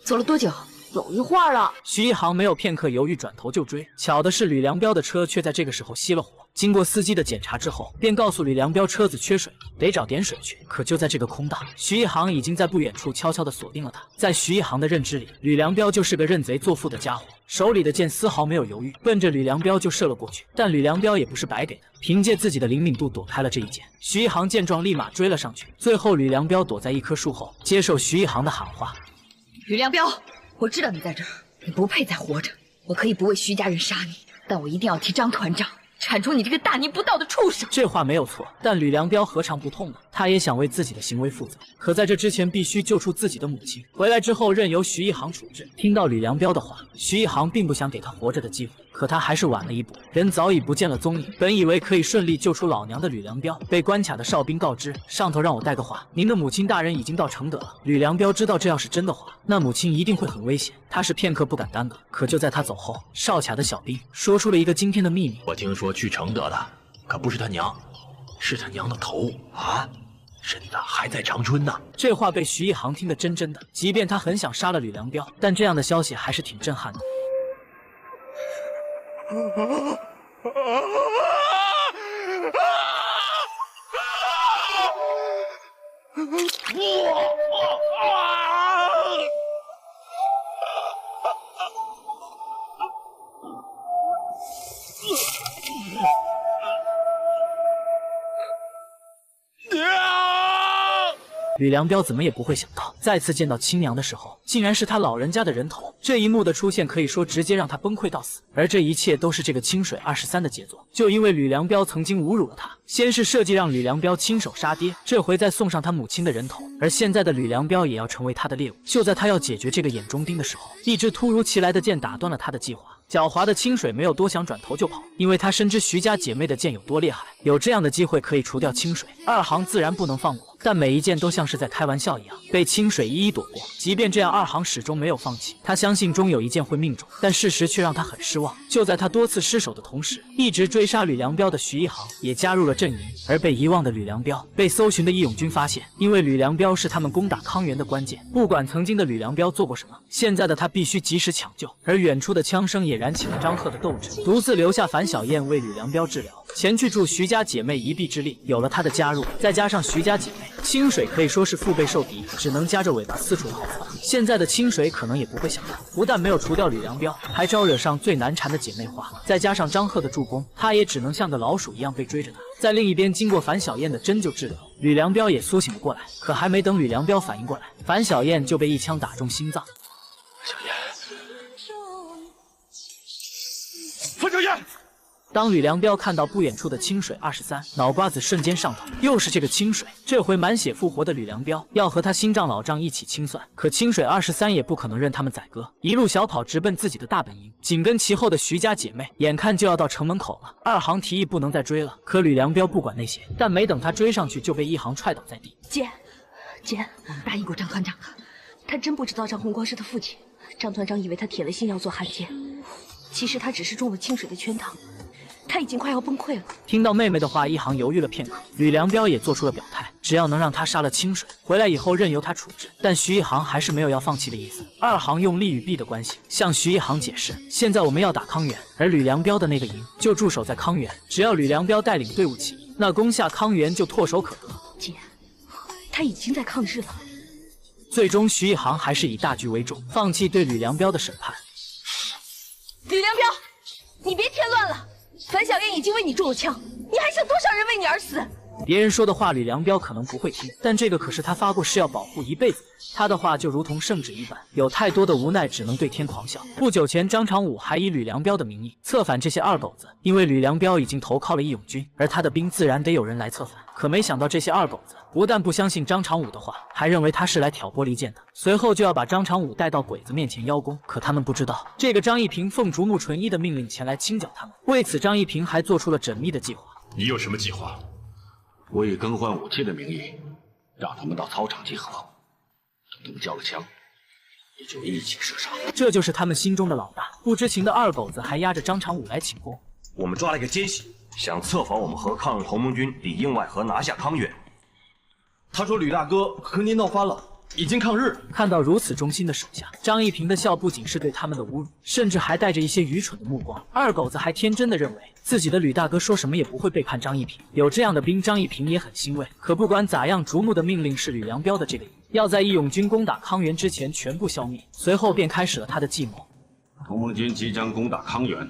走了多久？有一会儿了。徐一航没有片刻犹豫，转头就追。巧的是，吕良彪的车却在这个时候熄了火。经过司机的检查之后，便告诉吕良彪车子缺水，得找点水去。可就在这个空档，徐一航已经在不远处悄悄地锁定了他。在徐一航的认知里，吕良彪就是个认贼作父的家伙，手里的剑丝毫没有犹豫，奔着吕良彪就射了过去。但吕良彪也不是白给的，凭借自己的灵敏度躲开了这一剑。徐一航见状，立马追了上去。最后，吕良彪躲在一棵树后，接受徐一航的喊话：“吕良彪，我知道你在这儿，你不配再活着。我可以不为徐家人杀你，但我一定要替张团长铲除你这个大逆不道的畜生。”这话没有错，但吕良彪何尝不痛呢？他也想为自己的行为负责，可在这之前必须救出自己的母亲。回来之后任由徐一航处置。听到吕良彪的话，徐一航并不想给他活着的机会，可他还是晚了一步，人早已不见了踪影。本以为可以顺利救出老娘的吕良彪，被关卡的哨兵告知，上头让我带个话，您的母亲大人已经到承德了。吕良彪知道这要是真的话，那母亲一定会很危险，他是片刻不敢耽搁。可就在他走后，哨卡的小兵说出了一个惊天的秘密：我听说去承德的可不是他娘，是他娘的头啊！身子还在长春呢。这话被徐一航听得真真的，即便他很想杀了吕良彪，但这样的消息还是挺震撼的。吕良彪怎么也不会想到，再次见到亲娘的时候，竟然是他老人家的人头。这一幕的出现，可以说直接让他崩溃到死。而这一切都是这个清水23的杰作。就因为吕良彪曾经侮辱了他，先是设计让吕良彪亲手杀爹，这回再送上他母亲的人头，而现在的吕良彪也要成为他的猎物。就在他要解决这个眼中钉的时候，一支突如其来的箭打断了他的计划。狡猾的清水没有多想，转头就跑，因为他深知徐家姐妹的剑有多厉害，有这样的机会可以除掉清水，二行自然不能放过。但每一剑都像是在开玩笑一样，被清水一一躲过。即便这样，二行始终没有放弃，他相信终有一剑会命中，但事实却让他很失望。就在他多次失手的同时，一直追杀吕良彪的徐一航也加入了阵营。而被遗忘的吕良彪被搜寻的义勇军发现，因为吕良彪是他们攻打康源的关键。不管曾经的吕良彪做过什么，现在的他必须及时抢救。而远处的枪声也燃起了张赫的斗志，独自留下樊小燕为吕良彪治疗，前去助徐家姐妹一臂之力。有了他的加入，再加上徐家姐妹，清水可以说是腹背受敌，只能夹着尾巴四处逃窜。现在的清水可能也不会想到，不但没有除掉吕良彪，还招惹上最难缠的姐妹花。再加上张赫的助攻，他也只能像个老鼠一样被追着打。在另一边，经过樊小燕的针灸治疗，吕良彪也苏醒了过来。可还没等吕良彪反应过来，樊小燕就被一枪打中心脏。樊小燕！当吕良彪看到不远处的清水23，脑瓜子瞬间上头，又是这个清水，这回满血复活的吕良彪要和他新账老账一起清算。可清水23也不可能任他们宰割，一路小跑直奔自己的大本营。紧跟其后的徐家姐妹，眼看就要到城门口了，二行提议不能再追了。可吕良彪不管那些，但没等他追上去，就被一行踹倒在地。姐，我们答应过张团长的，他真不知道张洪光是他父亲。张团长以为他铁了心要做汉奸，其实他只是中了清水的圈套。他已经快要崩溃了。听到妹妹的话，一行犹豫了片刻，吕良彪也做出了表态，只要能让他杀了清水，回来以后任由他处置。但徐一航还是没有要放弃的意思。二行用利与弊的关系向徐一航解释，现在我们要打康源，而吕良彪的那个营就驻守在康源，只要吕良彪带领队伍起义，那攻下康源就唾手可得。姐，他已经在抗日了。最终徐一航还是以大局为重，放弃对吕良彪的审判。吕良彪，你别添乱了。樊小燕已经为你中了枪，你还剩多少人为你而死？别人说的话，吕良标可能不会听，但这个可是他发过誓要保护一辈子的人。他的话就如同圣旨一般，有太多的无奈，只能对天狂笑。不久前，张长武还以吕良标的名义策反这些二狗子，因为吕良标已经投靠了义勇军，而他的兵自然得有人来策反。可没想到这些二狗子不但不相信张长武的话，还认为他是来挑拨离间的，随后就要把张长武带到鬼子面前邀功。可他们不知道，这个张一平奉竹木纯一的命令前来清剿他们。为此，张一平还做出了缜密的计划。你有什么计划？我以更换武器的名义，让他们到操场集合，等他们交了枪，也就一起射杀。这就是他们心中的老大。不知情的二狗子还压着张长武来请功。我们抓了一个奸细，想策反我们和抗日同盟军里应外合拿下康源。他说吕大哥和您闹翻了，已经抗日。看到如此忠心的手下，张一平的笑不仅是对他们的侮辱，甚至还带着一些愚蠢的目光。二狗子还天真的认为自己的吕大哥说什么也不会背叛张一平。有这样的兵，张一平也很欣慰。可不管咋样，竹木的命令是吕良标的这个营要在义勇军攻打康源之前全部消灭，随后便开始了他的计谋。同盟军即将攻打康源，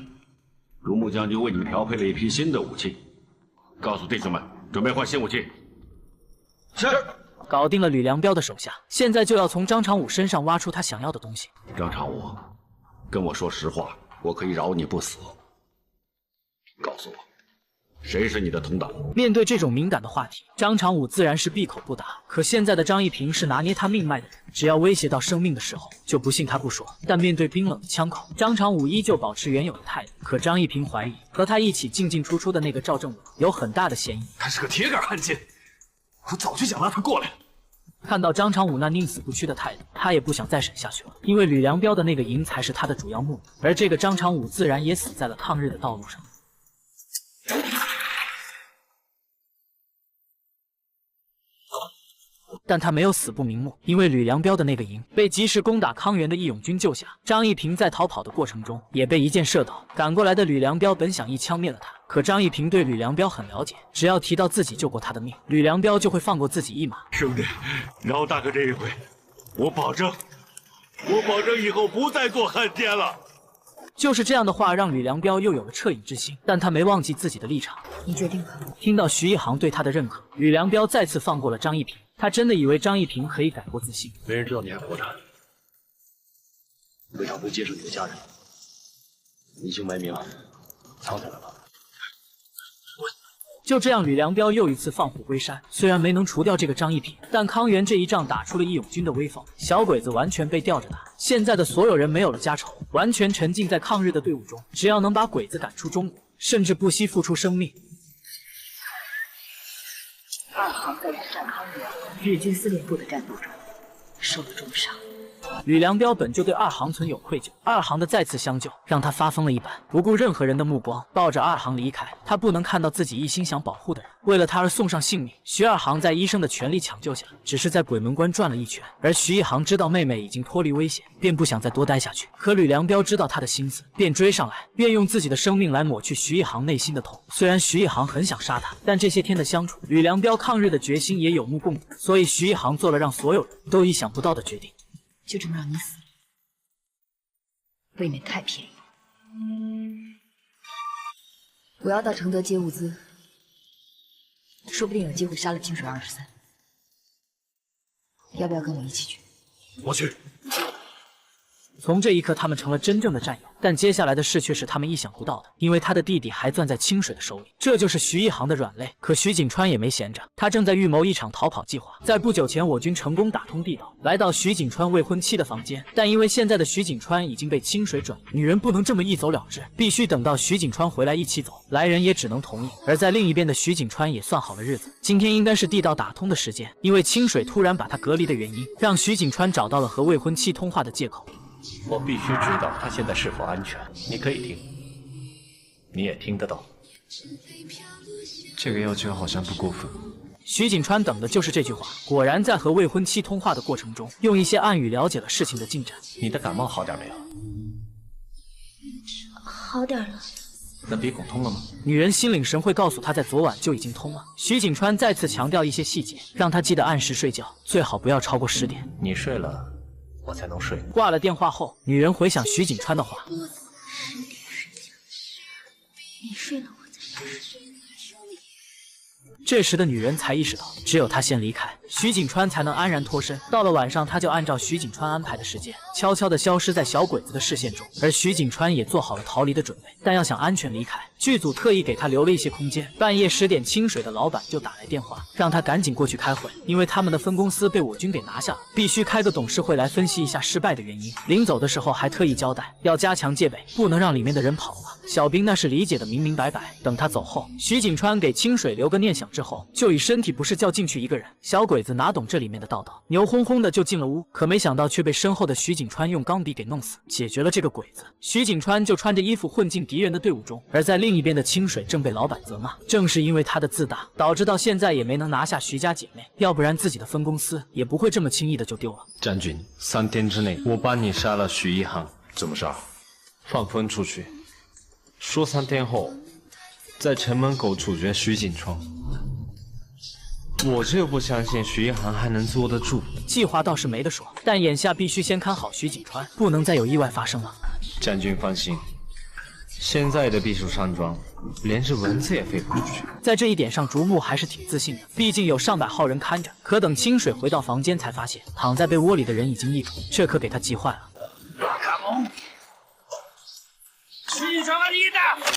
竹木将军为你们调配了一批新的武器，告诉弟兄们准备换新武器。是。搞定了吕良标的手下，现在就要从张长武身上挖出他想要的东西。张长武，跟我说实话，我可以饶你不死。告诉我，谁是你的同党？面对这种敏感的话题，张长武自然是闭口不答。可现在的张一平是拿捏他命脉的人，只要威胁到生命的时候，就不信他不说。但面对冰冷的枪口，张长武依旧保持原有的态度。可张一平怀疑，和他一起进进出出的那个赵正武有很大的嫌疑。他是个铁杆汉奸，我早就想拉他过来了。看到张长武那宁死不屈的态度，他也不想再审下去了。因为吕良标的那个营才是他的主要目的，而这个张长武自然也死在了抗日的道路上。但他没有死不瞑目，因为吕良标的那个营被及时攻打康源的义勇军救下。张一平在逃跑的过程中也被一箭射倒，赶过来的吕良标本想一枪灭了他，可张一平对吕良标很了解，只要提到自己救过他的命，吕良标就会放过自己一马。兄弟，饶大哥这一回，我保证以后不再做汉奸了。就是这样的话，让吕良标又有了恻隐之心，但他没忘记自己的立场。你决定吧。听到徐一航对他的认可，吕良标再次放过了张一平。他真的以为张一平可以改过自新。没人知道你还活着，为啥不接受你的家人？隐姓埋名，藏起来了。就这样，吕良标又一次放虎归山。虽然没能除掉这个张一平，但康源这一仗打出了义勇军的威风，小鬼子完全被吊着打。现在的所有人没有了家仇，完全沉浸在抗日的队伍中，只要能把鬼子赶出中国，甚至不惜付出生命。二航在日战康源日军司令部的战斗中受了重伤。吕良标本就对二航存有愧疚，二航的再次相救让他发疯了一般，不顾任何人的目光，抱着二航离开。他不能看到自己一心想保护的人为了他而送上性命。徐二航在医生的全力抢救下，只是在鬼门关转了一圈。而徐一航知道妹妹已经脱离危险，便不想再多待下去。可吕良标知道他的心思，便追上来，愿用自己的生命来抹去徐一航内心的痛。虽然徐一航很想杀他，但这些天的相处，吕良标抗日的决心也有目共睹，所以徐一航做了让所有人都意想不到的决定。就这么让你死了，未免太便宜了。我要到承德接物资，说不定有机会杀了清水23。要不要跟我一起去？我去。从这一刻，他们成了真正的战友。但接下来的事却是他们意想不到的，因为他的弟弟还攥在清水的手里，这就是徐一航的软肋。可徐锦川也没闲着，他正在预谋一场逃跑计划。在不久前，我军成功打通地道，来到徐锦川未婚妻的房间。但因为现在的徐锦川已经被清水转移，女人不能这么一走了之，必须等到徐锦川回来一起走。来人也只能同意。而在另一边的徐锦川也算好了日子，今天应该是地道打通的时间。因为清水突然把他隔离的原因，让徐锦川找到了和未婚妻通话的借口。我必须知道他现在是否安全。你可以听，你也听得到。这个要求好像不过分。徐锦川等的就是这句话。果然，在和未婚妻通话的过程中，用一些暗语了解了事情的进展。你的感冒好点没有？好点了。那鼻孔通了吗？女人心领神会，告诉他在昨晚就已经通了。徐锦川再次强调一些细节，让他记得按时睡觉，最好不要超过10点。你睡了，我才能睡。挂了电话后，女人回想徐锦川的话：“10点睡觉，你睡了我才能睡。”这时的女人才意识到，只有她先离开，徐锦川才能安然脱身。到了晚上，她就按照徐锦川安排的时间，悄悄地消失在小鬼子的视线中，而徐锦川也做好了逃离的准备。但要想安全离开，剧组特意给他留了一些空间。半夜10点，清水的老板就打来电话，让他赶紧过去开会，因为他们的分公司被我军给拿下了，必须开个董事会来分析一下失败的原因。临走的时候还特意交代，要加强戒备，不能让里面的人跑了。小兵那是理解的明明白白。等他走后，徐锦川给清水留个念想之后，就以身体不适叫进去一个人。小鬼子哪懂这里面的道道，牛哄哄的就进了屋，可没想到却被身后的徐锦川用钢笔给弄死。解决了这个鬼子，徐锦川就穿着衣服混进敌人的队伍中。而在另一边的清水正被老板责骂，正是因为他的自大，导致到现在也没能拿下徐家姐妹，要不然自己的分公司也不会这么轻易的就丢了。将军，3天之内我帮你杀了徐一航。怎么杀？放风出去，说3天后在城门口处决徐锦川。我就不相信徐一航还能坐得住。计划倒是没得说，但眼下必须先看好徐锦川，不能再有意外发生了。将军放心，现在的避暑山庄连只蚊子也飞不出去。在这一点上，竹木还是挺自信的，毕竟有上百号人看着。可等清水回到房间，才发现躺在被窝里的人已经异种，这可给他急坏了。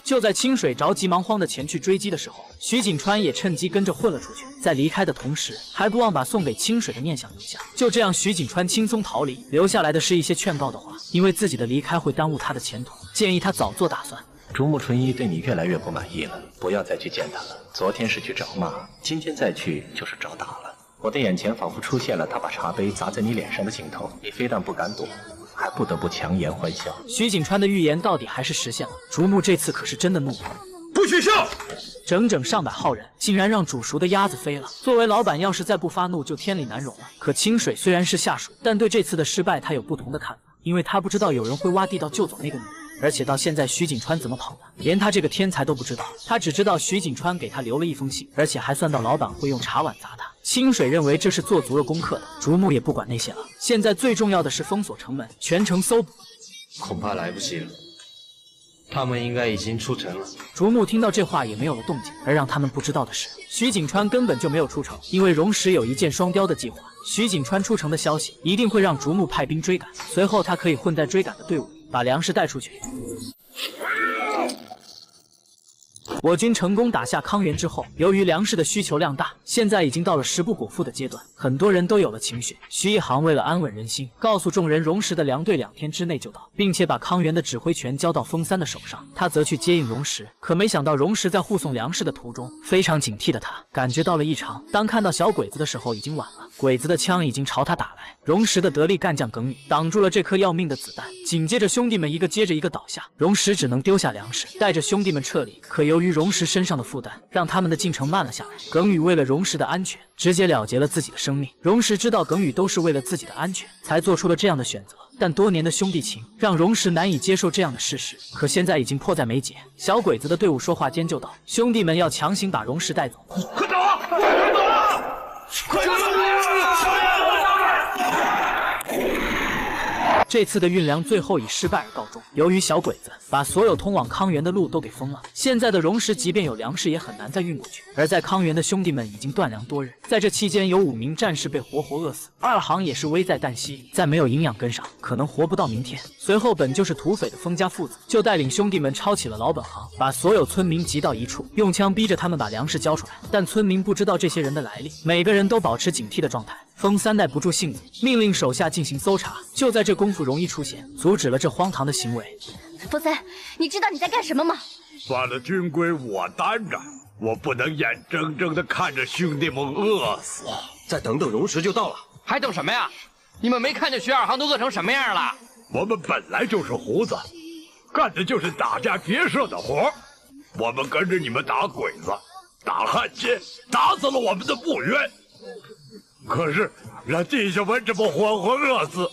就在清水着急忙慌的前去追击的时候，徐锦川也趁机跟着混了出去，在离开的同时，还不忘把送给清水的念想留下。就这样，徐锦川轻松逃离，留下来的是一些劝告的话，因为自己的离开会耽误他的前途，建议他早做打算。竹木纯一对你越来越不满意了，不要再去见他了。昨天是去找骂，今天再去就是找打了。我的眼前仿佛出现了他把茶杯砸在你脸上的镜头，你非但不敢躲，还不得不强颜欢笑。徐锦川的预言到底还是实现了，竹木这次可是真的怒了。不许笑！整整上百号人，竟然让煮熟的鸭子飞了。作为老板，要是再不发怒，就天理难容了。可清水虽然是下属，但对这次的失败，他有不同的看法，因为他不知道有人会挖地道救走那个女人。而且到现在，徐锦川怎么跑的，连他这个天才都不知道。他只知道徐锦川给他留了一封信，而且还算到老板会用茶碗砸他。清水认为这是做足了功课的，竹木也不管那些了。现在最重要的是封锁城门，全城搜捕。恐怕来不及了，他们应该已经出城了。竹木听到这话也没有了动静，而让他们不知道的是，徐锦川根本就没有出城，因为荣石有一箭双雕的计划。徐锦川出城的消息一定会让竹木派兵追赶，随后他可以混在追赶的队伍里，把粮食带出去。我军成功打下康原之后，由于粮食的需求量大，现在已经到了食不果腹的阶段，很多人都有了情绪。徐一航为了安稳人心，告诉众人荣石的粮队2天之内就到，并且把康原的指挥权交到风三的手上，他则去接应荣石。可没想到荣石在护送粮食的途中，非常警惕的他感觉到了异常。当看到小鬼子的时候，已经晚了，鬼子的枪已经朝他打来。荣石的得力干将耿宇挡住了这颗要命的子弹，紧接着兄弟们一个接着一个倒下，荣石只能丢下粮食，带着兄弟们撤离。可由于荣石身上的负担，让他们的进程慢了下来。耿宇为了荣石的安全，直接了结了自己的生命。荣石知道耿宇都是为了自己的安全，才做出了这样的选择。但多年的兄弟情让荣石难以接受这样的事实，可现在已经迫在眉睫。小鬼子的队伍说话间就到，兄弟们要强行把荣石带走。快走啊！快走啊！快走啊！这次的运粮最后以失败而告终。由于小鬼子把所有通往康原的路都给封了，现在的荣石即便有粮食也很难再运过去。而在康原的兄弟们已经断粮多日，在这期间有5名战士被活活饿死，2行也是危在旦夕，再没有营养跟上，可能活不到明天。随后本就是土匪的封家父子就带领兄弟们抄起了老本行，把所有村民集到一处，用枪逼着他们把粮食交出来。但村民不知道这些人的来历，每个人都保持警惕的状态。风三耐不住性子，命令手下进行搜查。就在这功夫，容易出现，阻止了这荒唐的行为。风三，你知道你在干什么吗？犯了军规我担着，我不能眼睁睁地看着兄弟们饿死。再等等，荣石就到了。还等什么呀？你们没看见徐2行都饿成什么样了？我们本来就是胡子，干的就是打家劫舍的活。我们跟着你们打鬼子，打汉奸，打死了我们的部员。可是让弟兄们这么活活饿死，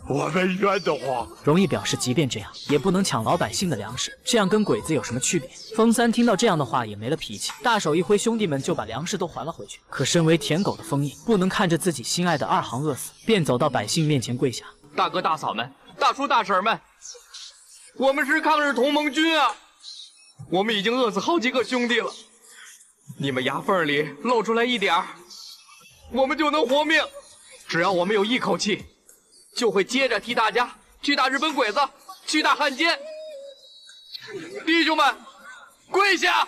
我们冤得慌。容易表示，即便这样，也不能抢老百姓的粮食，这样跟鬼子有什么区别？风三听到这样的话也没了脾气，大手一挥，兄弟们就把粮食都还了回去。可身为舔狗的封印，不能看着自己心爱的2行饿死，便走到百姓面前跪下：大哥大嫂们，大叔大婶们，我们是抗日同盟军啊！我们已经饿死好几个兄弟了，你们牙缝里露出来一点儿，我们就能活命。只要我们有一口气，就会接着替大家去打日本鬼子，去打汉奸。弟兄们，跪下！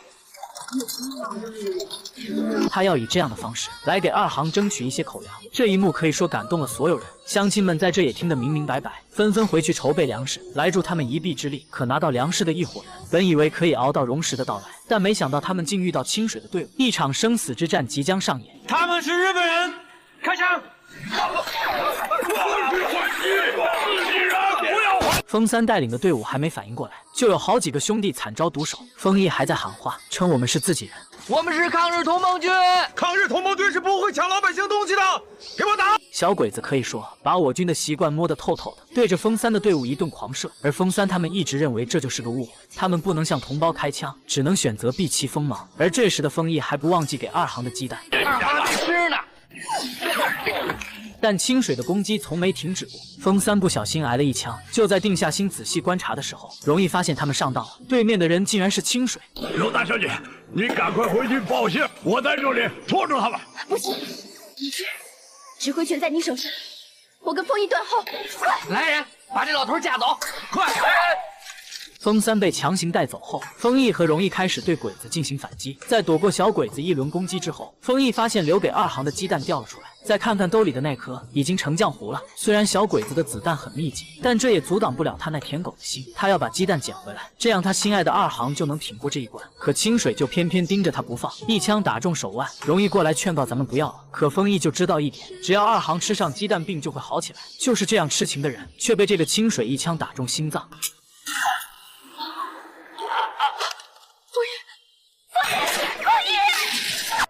他要以这样的方式来给二行争取一些口粮。这一幕可以说感动了所有人，乡亲们在这也听得明明白白，纷纷回去筹备粮食，来助他们一臂之力。可拿到粮食的一伙人，本以为可以熬到荣时的到来，但没想到他们竟遇到清水的队伍，一场生死之战即将上演。他们是日本人，开枪！风三带领的队伍还没反应过来，就有好几个兄弟惨遭毒手。丰毅还在喊话，称我们是自己人。我们是抗日同盟军，抗日同盟军是不会抢老百姓东西的，给我打！小鬼子可以说把我军的习惯摸得透透的，对着风三的队伍一顿狂射。而风三他们一直认为这就是个误会，他们不能向同胞开枪，只能选择避其锋芒。而这时的丰毅还不忘记给二行的鸡蛋，二行没吃呢。但清水的攻击从没停止过。风三不小心挨了一枪，就在定下心仔细观察的时候，容易发现他们上当了。对面的人竟然是清水。刘大小姐，你赶快回去报信，我在这里拖住他们。不行，指挥权在你手上，我跟风毅断后。快，来人，把这老头架走！快，来人！风三被强行带走后，丰毅和荣毅开始对鬼子进行反击。在躲过小鬼子一轮攻击之后，丰毅发现留给二行的鸡蛋掉了出来，再看看兜里的那颗，已经成浆糊了。虽然小鬼子的子弹很密集，但这也阻挡不了他那舔狗的心。他要把鸡蛋捡回来，这样他心爱的二行就能挺过这一关。可清水就偏偏盯着他不放，一枪打中手腕。荣毅过来劝告咱们不要了，可丰毅就知道一点，只要二行吃上鸡蛋，病就会好起来。就是这样痴情的人，却被这个清水一枪打中心脏。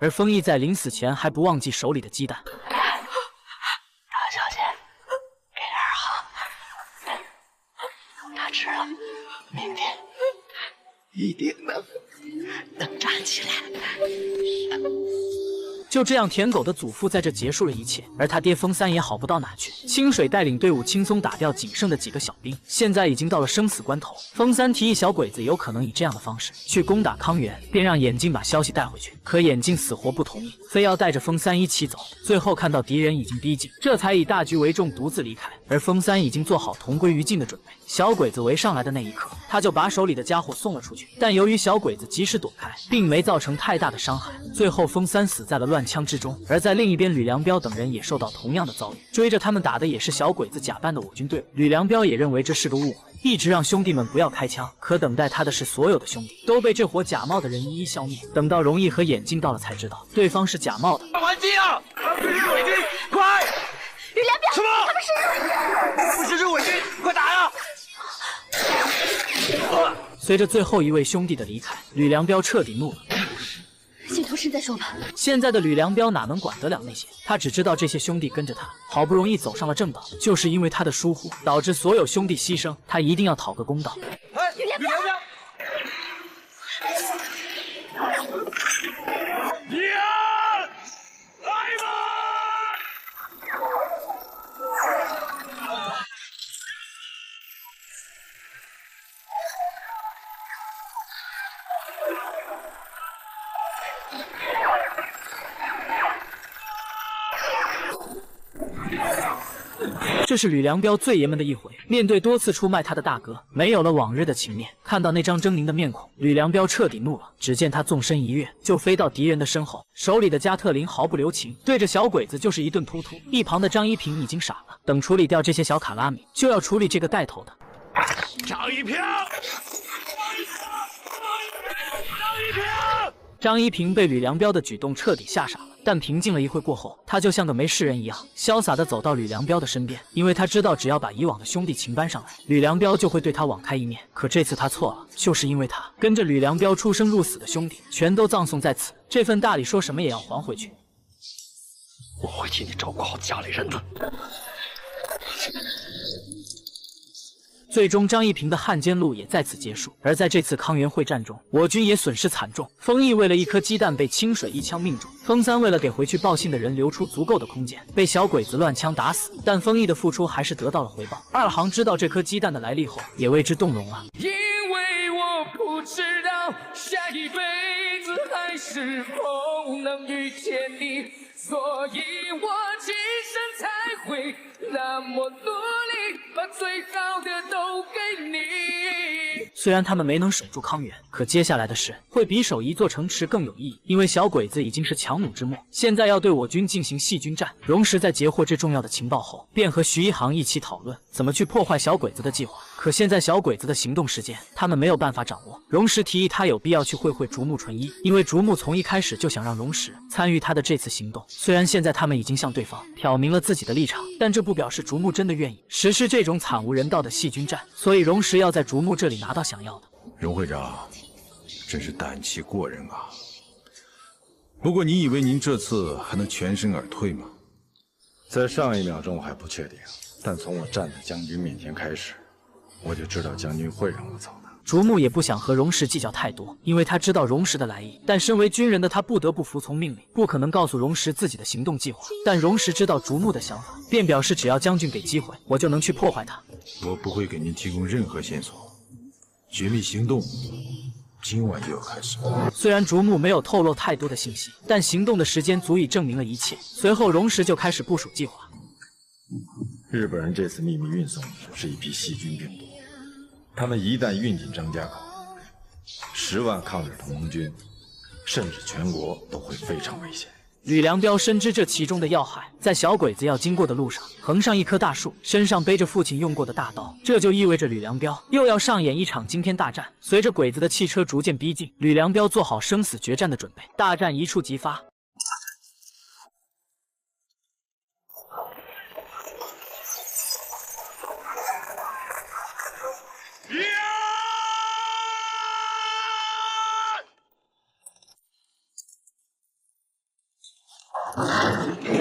而丰毅在临死前还不忘记手里的鸡蛋。大小姐，给二行，他吃了，明天一定能站起来。就这样，舔狗的祖父在这结束了一切，而他爹风三也好不到哪去。清水带领队伍轻松打掉仅剩的几个小兵，现在已经到了生死关头。风三提议小鬼子有可能以这样的方式去攻打康源，便让眼镜把消息带回去。可眼镜死活不同意，非要带着风三一起走。最后看到敌人已经逼近，这才以大局为重独自离开。而风三已经做好同归于尽的准备。小鬼子围上来的那一刻，他就把手里的家伙送了出去。但由于小鬼子及时躲开，并没造成太大的伤害。最后风三死在了乱枪之中。而在另一边，吕良彪等人也受到同样的遭遇，追着他们打的也是小鬼子假扮的我军队伍。吕良彪也认为这是个误会，一直让兄弟们不要开枪。可等待他的是所有的兄弟都被这伙假冒的人一一消灭。等到荣毅和眼镜到了，才知道对方是假冒的。还击啊！伪军，快！吕良彪，什么？他们是不是伪军，快打呀！随着最后一位兄弟的离开，吕良彪彻底怒了。线头身在手吧。现在的吕良彪哪能管得了那些？他只知道这些兄弟跟着他，好不容易走上了正道，就是因为他的疏忽，导致所有兄弟牺牲，他一定要讨个公道。吕良彪！这是吕良彪最爷们的一回，面对多次出卖他的大哥，没有了往日的情面。看到那张狰狞的面孔，吕良彪彻底怒了。只见他纵身一跃，就飞到敌人的身后，手里的加特林毫不留情，对着小鬼子就是一顿突突。一旁的张一平已经傻了，等处理掉这些小卡拉米，就要处理这个带头的张一平。张一平被吕良彪的举动彻底吓傻了，但平静了一会过后，他就像个没事人一样，潇洒地走到吕良彪的身边，因为他知道只要把以往的兄弟情搬上来，吕良彪就会对他网开一面。可这次他错了，就是因为他跟着吕良彪出生入死的兄弟全都葬送在此，这份大礼说什么也要还回去。我会替你照顾好家里人的。最终，张一平的汉奸路也在此结束。而在这次康源会战中，我军也损失惨重。丰毅为了一颗鸡蛋被清水一枪命中，风三为了给回去报信的人留出足够的空间，被小鬼子乱枪打死。但丰毅的付出还是得到了回报。二行知道这颗鸡蛋的来历后，也为之动容了。因为我不知道下一辈子还是否能遇见你？所以我今生才会那么努力，把最好的都给你。虽然他们没能守住康源，可接下来的事会比守一座城池更有意义，因为小鬼子已经是强弩之末，现在要对我军进行细菌战。荣石在截获这重要的情报后，便和徐一航一起讨论怎么去破坏小鬼子的计划。可现在小鬼子的行动时间，他们没有办法掌握。荣石提议他有必要去会竹木纯一，因为竹木从一开始就想让荣石参与他的这次行动。虽然现在他们已经向对方挑明了自己的立场，但这不表示竹木真的愿意实施这种惨无人道的细菌战，所以荣石要在竹木这里拿到想要的。荣会长，真是胆气过人啊！不过你以为您这次还能全身而退吗？在上一秒钟我还不确定，但从我站在将军面前开始，我就知道将军会让我走的。竹木也不想和荣石计较太多，因为他知道荣石的来意，但身为军人的他不得不服从命令，不可能告诉荣石自己的行动计划。但荣石知道竹木的想法，便表示只要将军给机会，我就能去破坏他。我不会给您提供任何线索，绝密行动今晚就要开始。虽然竹木没有透露太多的信息，但行动的时间足以证明了一切。随后荣石就开始部署计划。日本人这次秘密运送的是一批细菌病毒，他们一旦运进张家口，10万抗日同盟军，甚至全国都会非常危险。吕良彪深知这其中的要害，在小鬼子要经过的路上横上一棵大树，身上背着父亲用过的大刀，这就意味着吕良彪又要上演一场惊天大战。随着鬼子的汽车逐渐逼近，吕良彪做好生死决战的准备，大战一触即发。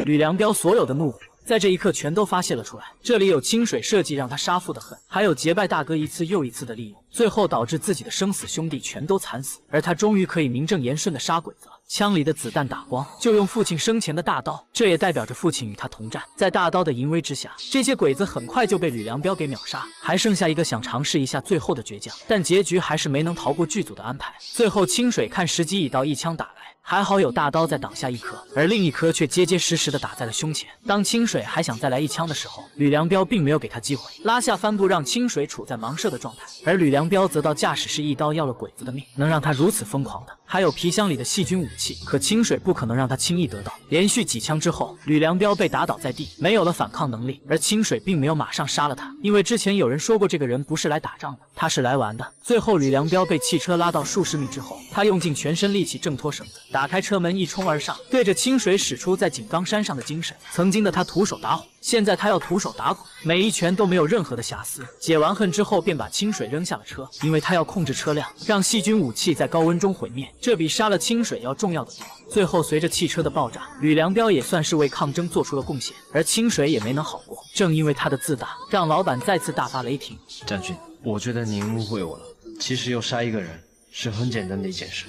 吕良彪所有的怒火在这一刻全都发泄了出来。这里有清水设计让他杀父的恨，还有结拜大哥一次又一次的利用，最后导致自己的生死兄弟全都惨死。而他终于可以名正言顺的杀鬼子了。枪里的子弹打光，就用父亲生前的大刀，这也代表着父亲与他同战。在大刀的淫威之下，这些鬼子很快就被吕良彪给秒杀，还剩下一个想尝试一下最后的倔强，但结局还是没能逃过剧组的安排。最后清水看时机已到，一枪打来。还好有大刀在挡下一颗，而另一颗却结结实实的打在了胸前。当清水还想再来一枪的时候，吕良彪并没有给他机会，拉下帆布让清水处在盲射的状态，而吕良彪则到驾驶室一刀要了鬼子的命。能让他如此疯狂的，还有皮箱里的细菌武器，可清水不可能让他轻易得到。连续几枪之后，吕良彪被打倒在地，没有了反抗能力。而清水并没有马上杀了他，因为之前有人说过这个人不是来打仗的，他是来玩的。最后吕良彪被汽车拉到数十米之后，他用尽全身力气挣脱绳子，打开车门一冲而上，对着清水使出在井冈山上的精神。曾经的他徒手打虎，现在他要徒手打狗，每一拳都没有任何的瑕疵。解完恨之后，便把清水扔下了车，因为他要控制车辆，让细菌武器在高温中毁灭，这比杀了清水要重要的多。最后随着汽车的爆炸，吕良彪也算是为抗争做出了贡献，而清水也没能好过。正因为他的自大，让老板再次大发雷霆。将军，我觉得您误会我了。其实要杀一个人是很简单的一件事。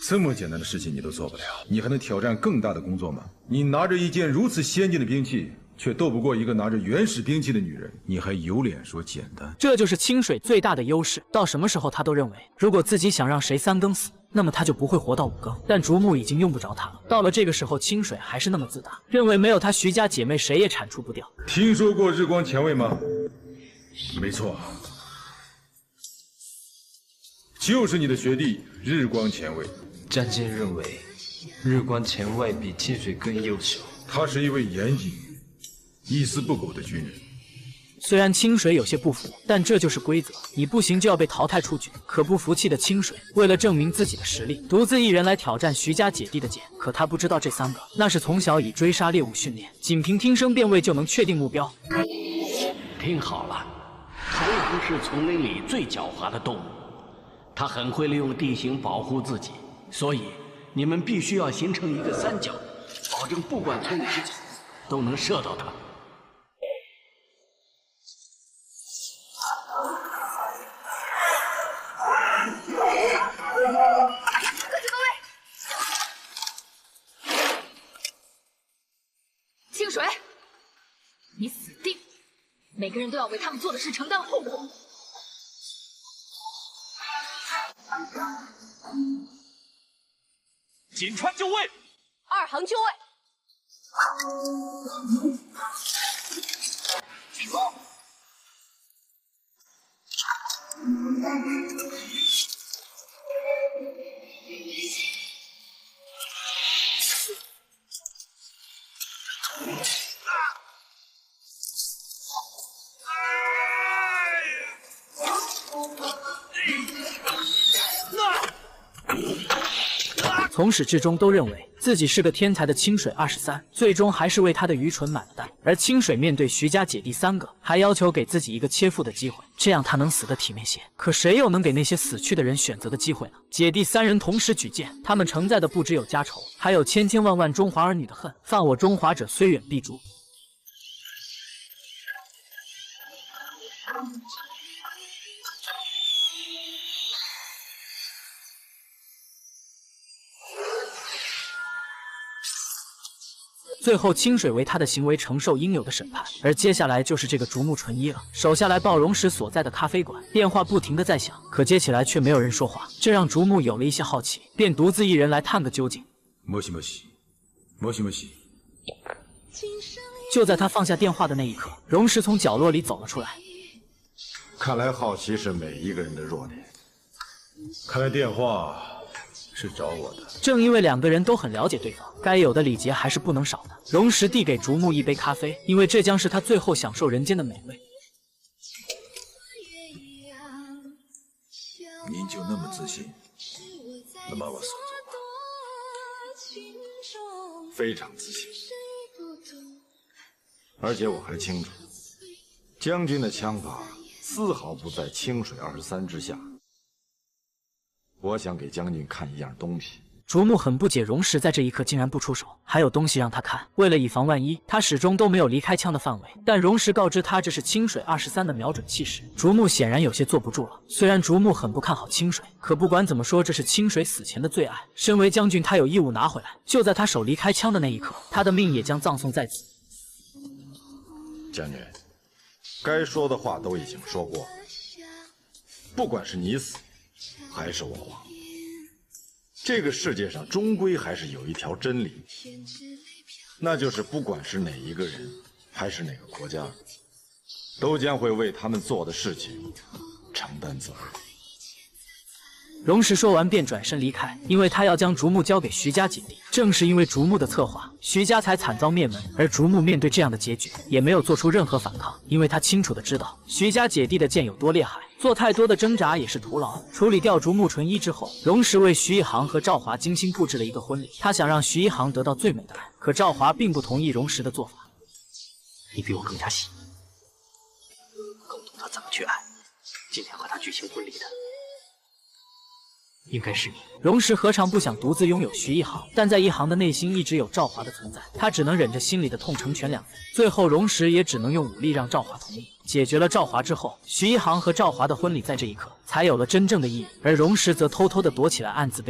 这么简单的事情你都做不了，你还能挑战更大的工作吗？你拿着一件如此先进的兵器，却斗不过一个拿着原始兵器的女人，你还有脸说简单？这就是清水最大的优势。到什么时候他都认为，如果自己想让谁3更死，那么他就不会活到5更。但竹木已经用不着他了。到了这个时候，清水还是那么自大，认为没有他徐家姐妹谁也铲除不掉。听说过日光前卫吗？没错，就是你的学弟日光前卫。将军认为日光前卫比清水更优秀。他是一位严谨、一丝不苟的军人。虽然清水有些不服，但这就是规则，你不行就要被淘汰出局。可不服气的清水为了证明自己的实力，独自一人来挑战徐家姐弟的剑。可他不知道这3个那是从小以追杀猎物训练，仅凭听声辨位就能确定目标。听好了，豺狼是丛林里最狡猾的动物，它很会利用地形保护自己，所以你们必须要形成一个3角，保证不管从哪一角都能射到它。清水，你死定！每个人都要为他们做的事承担后果。锦川就位。二行就位。走。从始至终都认为自己是个天才的清水23，最终还是为他的愚蠢买了单。而清水面对徐家姐弟3个，还要求给自己一个切腹的机会，这样他能死得体面些。可谁又能给那些死去的人选择的机会呢？姐弟3人同时举剑，他们承载的不只有家仇，还有千千万万中华儿女的恨。犯我中华者，虽远必诛。最后，清水为他的行为承受应有的审判，而接下来就是这个竹木纯一了。手下来报荣时所在的咖啡馆，电话不停地在响，可接起来却没有人说话，这让竹木有了一些好奇，便独自一人来探个究竟。もしもし，もしもし。就在他放下电话的那一刻，荣石从角落里走了出来。看来好奇是每一个人的弱点。看来电话是找我的。正因为2个人都很了解对方，该有的礼节还是不能少的。荣石递给竹木一杯咖啡，因为这将是他最后享受人间的美味。您就那么自信？那么我送走吧。非常自信，而且我还清楚，将军的枪法丝毫不在清水23之下。我想给将军看一样东西。竹木很不解荣石在这一刻竟然不出手，还有东西让他看。为了以防万一，他始终都没有离开枪的范围。但荣石告知他这是清水23的瞄准器时，竹木显然有些坐不住了。虽然竹木很不看好清水，可不管怎么说，这是清水死前的最爱。身为将军，他有义务拿回来。就在他手离开枪的那一刻，他的命也将葬送在此。将军，该说的话都已经说过了，不管是你死还是我亡，这个世界上终归还是有一条真理，那就是不管是哪一个人，还是哪个国家，都将会为他们做的事情承担责任。荣石说完便转身离开，因为他要将竹木交给徐家姐弟。正是因为竹木的策划，徐家才惨遭灭门。而竹木面对这样的结局，也没有做出任何反抗，因为他清楚的知道徐家姐弟的剑有多厉害，做太多的挣扎也是徒劳。处理掉竹木纯一之后，荣石为徐一航和赵华精心布置了一个婚礼，他想让徐一航得到最美的爱，可赵华并不同意荣石的做法。你比我更加细腻，更懂得怎么去爱。今天和他举行婚礼的应该是你。荣石何尝不想独自拥有徐一航，但在一航的内心一直有赵华的存在，他只能忍着心里的痛成全2人。最后荣石也只能用武力让赵华同意。解决了赵华之后，徐一航和赵华的婚礼在这一刻才有了真正的意义，而荣石则偷偷地躲起来，暗自悲伤。